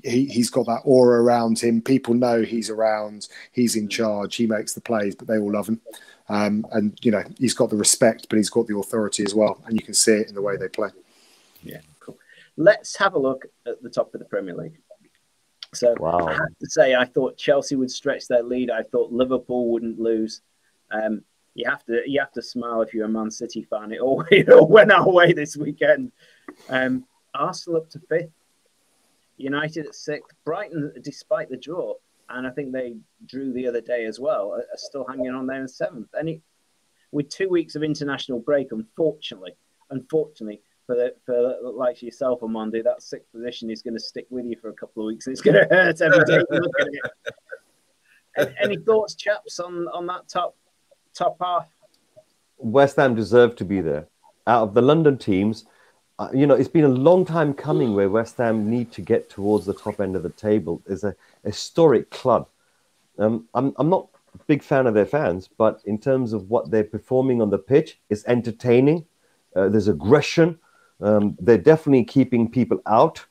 He's got that aura around him. People know he's around. He's in charge. He makes the plays, but they all love him. And he's got the respect, but he's got the authority as well. And you can see it in the way they play. Yeah, cool. Let's have a look at the top of the Premier League. So wow. I have to say, I thought Chelsea would stretch their lead. I thought Liverpool wouldn't lose. You have to smile if you're a Man City fan. It all went our way this weekend. Arsenal up to 5th. United at 6th. Brighton, despite the draw, and I think they drew the other day as well, are still hanging on there in 7th. And with 2 weeks of international break, unfortunately, for like yourself, Armando, that 6th position is going to stick with you for a couple of weeks. It's going to hurt every day you look at it. Any thoughts, chaps, on that top half? West Ham deserve to be there. Out of the London teams, it's been a long time coming where West Ham need to get towards the top end of the table. It's a historic club. I'm not a big fan of their fans, but in terms of what they're performing on the pitch, it's entertaining. There's aggression. They're definitely keeping people out.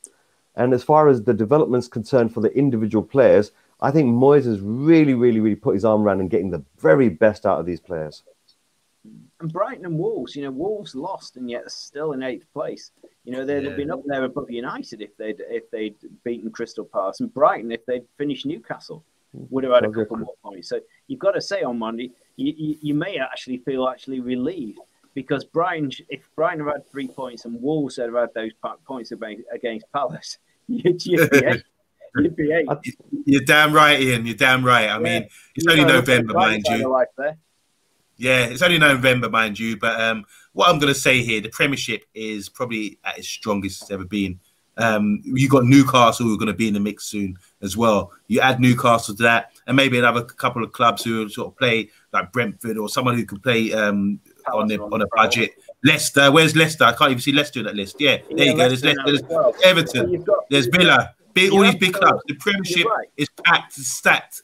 And as far as the development's concerned for the individual players, I think Moyes has really, really, really put his arm around and getting the very best out of these players. And Brighton and Wolves, Wolves lost and yet still in 8th place. They'd have been up there above United if they'd beaten Crystal Palace, and Brighton, if they'd finished Newcastle, would have had a couple more points. So you've got to say on Monday, you may actually feel relieved, because if Brighton had had 3 points and Wolves had had those points against Palace, you'd be 8. You're damn right, Ian. You're damn right. I mean, it's only November, mind you. Yeah, it's only November, mind you. But what I'm going to say here, the Premiership is probably at its strongest it's ever been. You got Newcastle who are going to be in the mix soon as well. You add Newcastle to that, and maybe another couple of clubs who sort of play like Brentford, or someone who can play on a budget. Leicester, where's Leicester? I can't even see Leicester in that list. Yeah, there you go. There's Leicester, there's Everton, there's Villa. All these big clubs. The Premiership is packed, stacked.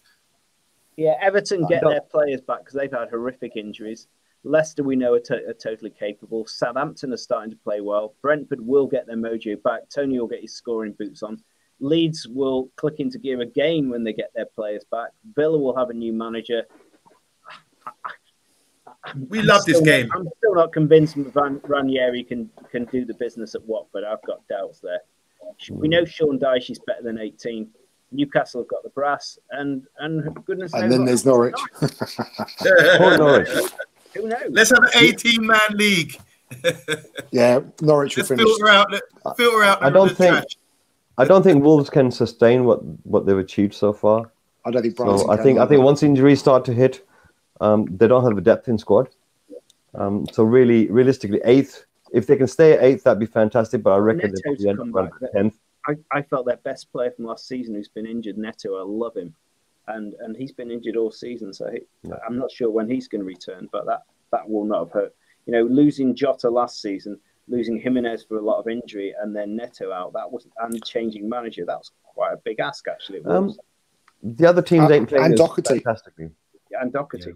Yeah, Everton get their players back because they've had horrific injuries. Leicester, we know, are totally capable. Southampton are starting to play well. Brentford will get their mojo back. Tony will get his scoring boots on. Leeds will click into gear again when they get their players back. Villa will have a new manager. We love this game. I'm still not convinced Ranieri can do the business at Watford. I've got doubts there. We know Sean Dyche is better than 18. Newcastle have got the brass, and goodness knows. And then there's Norwich. Norwich. Who knows? Let's have an 18-man league. Yeah, Norwich will finish. Filter out. I don't think Wolves can sustain what they've achieved so far. I don't think Brighton. So I think once injuries start to hit, they don't have the depth in squad. So really, realistically, 8th. If they can stay at 8th, that'd be fantastic. But I reckon Neto's they'll probably end up come around back. 10th. I felt their best player from last season who's been injured, Neto. I love him, and he's been injured all season, so I'm not sure when he's going to return. But that will not have hurt. You know, losing Jota last season, losing Jimenez for a lot of injury, and then Neto out, and changing manager, that was quite a big ask actually. The other teams ain't playing and as Doherty. fantastically. Yeah, and Doherty.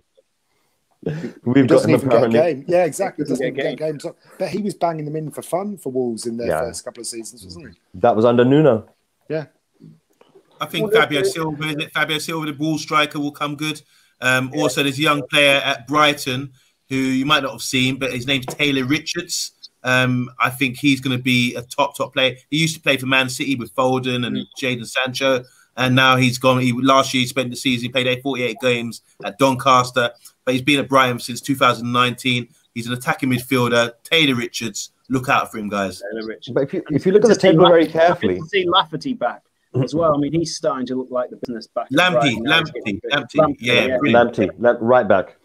We've got Doesn't him even get a apparently. game. Yeah, exactly. Doesn't Doesn't even get get games. But he was banging them in for fun for Wolves in their first couple of seasons, wasn't he? That was under Nuno. Yeah. I think Fabio Silva, the ball striker, will come good. Also, there's a young player at Brighton who you might not have seen, but his name's Taylor Richards. I think he's going to be a top player. He used to play for Man City with Foden and Jadon Sancho, and now he's gone. Last year he spent the season, he played 48 games at Doncaster, but he's been at Brighton since 2019. He's an attacking midfielder. Taylor Richards, look out for him, guys. But if you look at the table very carefully, to see Lafferty back as well. I mean, he's starting to look like the business back. Lamptey, yeah, Lamptey, right back.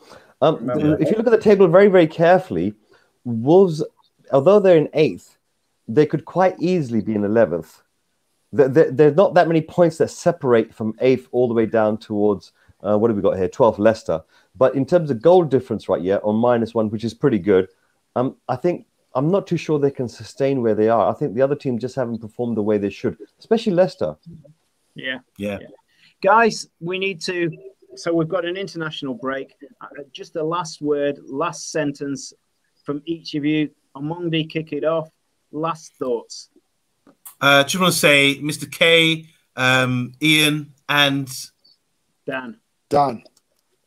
If you look at the table very, very carefully, Wolves, although they're in 8th, they could quite easily be in 11th. There's not that many points that separate from 8th all the way down towards, what have we got here, 12th Leicester. But in terms of goal difference right here, on -1, which is pretty good, I think I'm not too sure they can sustain where they are. I think the other team just haven't performed the way they should, especially Leicester. Yeah. Guys, we need to... So we've got an international break. Just the last word, last sentence from each of you. Amondi, kick it off. Last thoughts. Just want to say, Mr. K, Ian, and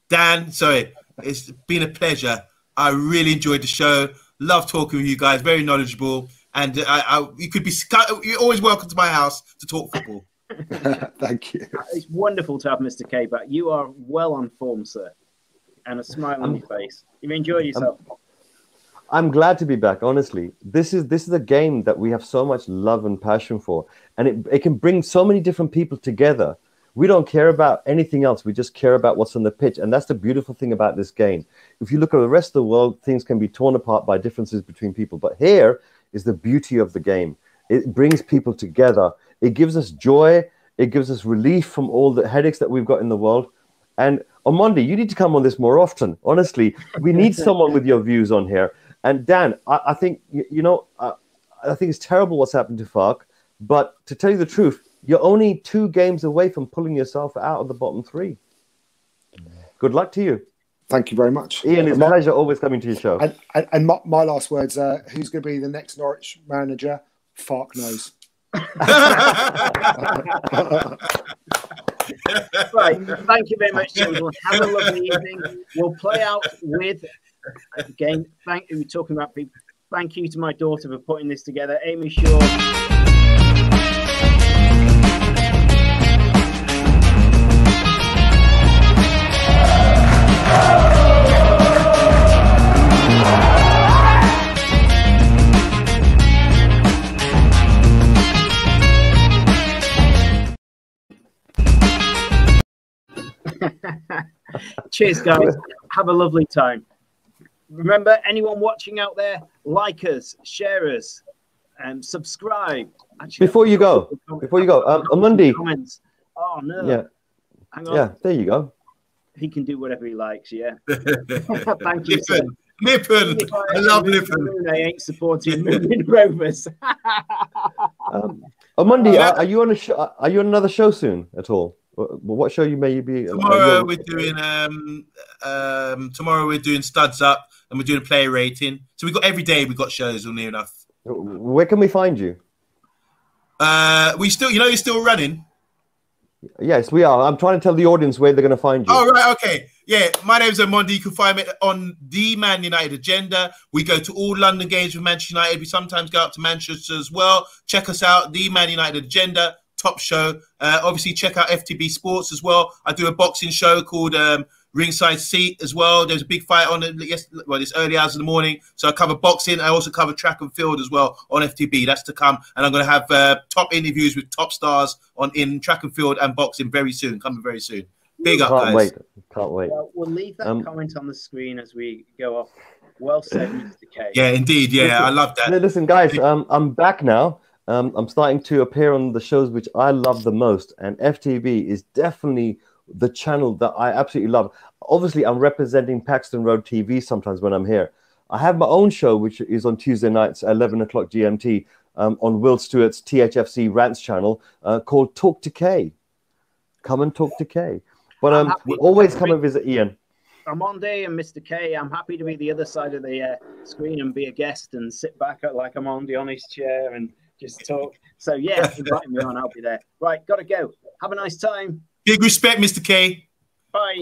Dan, sorry, it's been a pleasure. I really enjoyed the show. Love talking with you guys. Very knowledgeable, and you're always welcome to my house to talk football. Thank you. It's wonderful to have Mr. K back. You are well on form, sir, and a smile on your face. You've enjoyed yourself. I'm glad to be back. Honestly, this is a game that we have so much love and passion for, and it can bring so many different people together. We don't care about anything else. We just care about what's on the pitch, and that's the beautiful thing about this game. If you look at the rest of the world, things can be torn apart by differences between people, but here is the beauty of the game. It brings people together. It gives us joy. It gives us relief from all the headaches that we've got in the world. And Amondi, you need to come on this more often. Honestly, we need someone with your views on here. And Dan, I think, I think it's terrible what's happened to Farke. But to tell you the truth, you're only 2 games away from pulling yourself out of the bottom 3. Good luck to you. Thank you very much. Ian, it's a pleasure always coming to your show. And my last words, who's going to be the next Norwich manager? Farke knows. Right. Thank you very much, gentlemen. Have a lovely evening. We'll play out with, again, we're talking about people. Thank you to my daughter for putting this together. Amy Shaw. Cheers, guys. Have a lovely time. Remember, anyone watching out there, like us, share us, and subscribe. Actually, before you go, Amondi. Comments. Oh no. Yeah. Hang on. Yeah, there you go. He can do whatever he likes. Yeah. Thank you, sir. Lippen. I love Lippen. I ain't supporting Moon Rovers. Amondi, are you on a show? Are you on another show soon at all? What show may you be? Tomorrow we're doing Studs Up, and we're doing a player rating. So every day we've got shows on near enough. Where can we find you? You're still running. Yes, we are. I'm trying to tell the audience where they're going to find you. Oh, right, okay. Yeah, my name's Amondi. You can find me on the Man United Agenda. We go to all London games with Manchester United. We sometimes go up to Manchester as well. Check us out, the Man United Agenda. Top show. Obviously, check out FTB Sports as well. I do a boxing show called Ringside Seat as well. There's a big fight on it. It's early hours in the morning. So I cover boxing. I also cover track and field as well on FTB. That's to come. And I'm going to have top interviews with top stars in track and field and boxing very soon. Coming very soon. Big up, guys. Can't wait. Well, we'll leave that comment on the screen as we go off. Well said, Mr. K. Yeah, indeed. Yeah, Listen, I love that. Listen, guys, I'm back now. I'm starting to appear on the shows which I love the most, and FTV is definitely the channel that I absolutely love. Obviously, I'm representing Paxton Road TV sometimes when I'm here. I have my own show, which is on Tuesday nights at 11 o'clock GMT on Will Stewart's THFC Rants channel called Talk to K. Come and talk to K. But always come and visit Ian. Amonde and Mr. K, I'm happy to be the other side of the screen and be a guest and sit back like Amonde on his chair and just talk. So, yeah, invite me on. I'll be there. Right, got to go. Have a nice time. Big respect, Mr. K. Bye.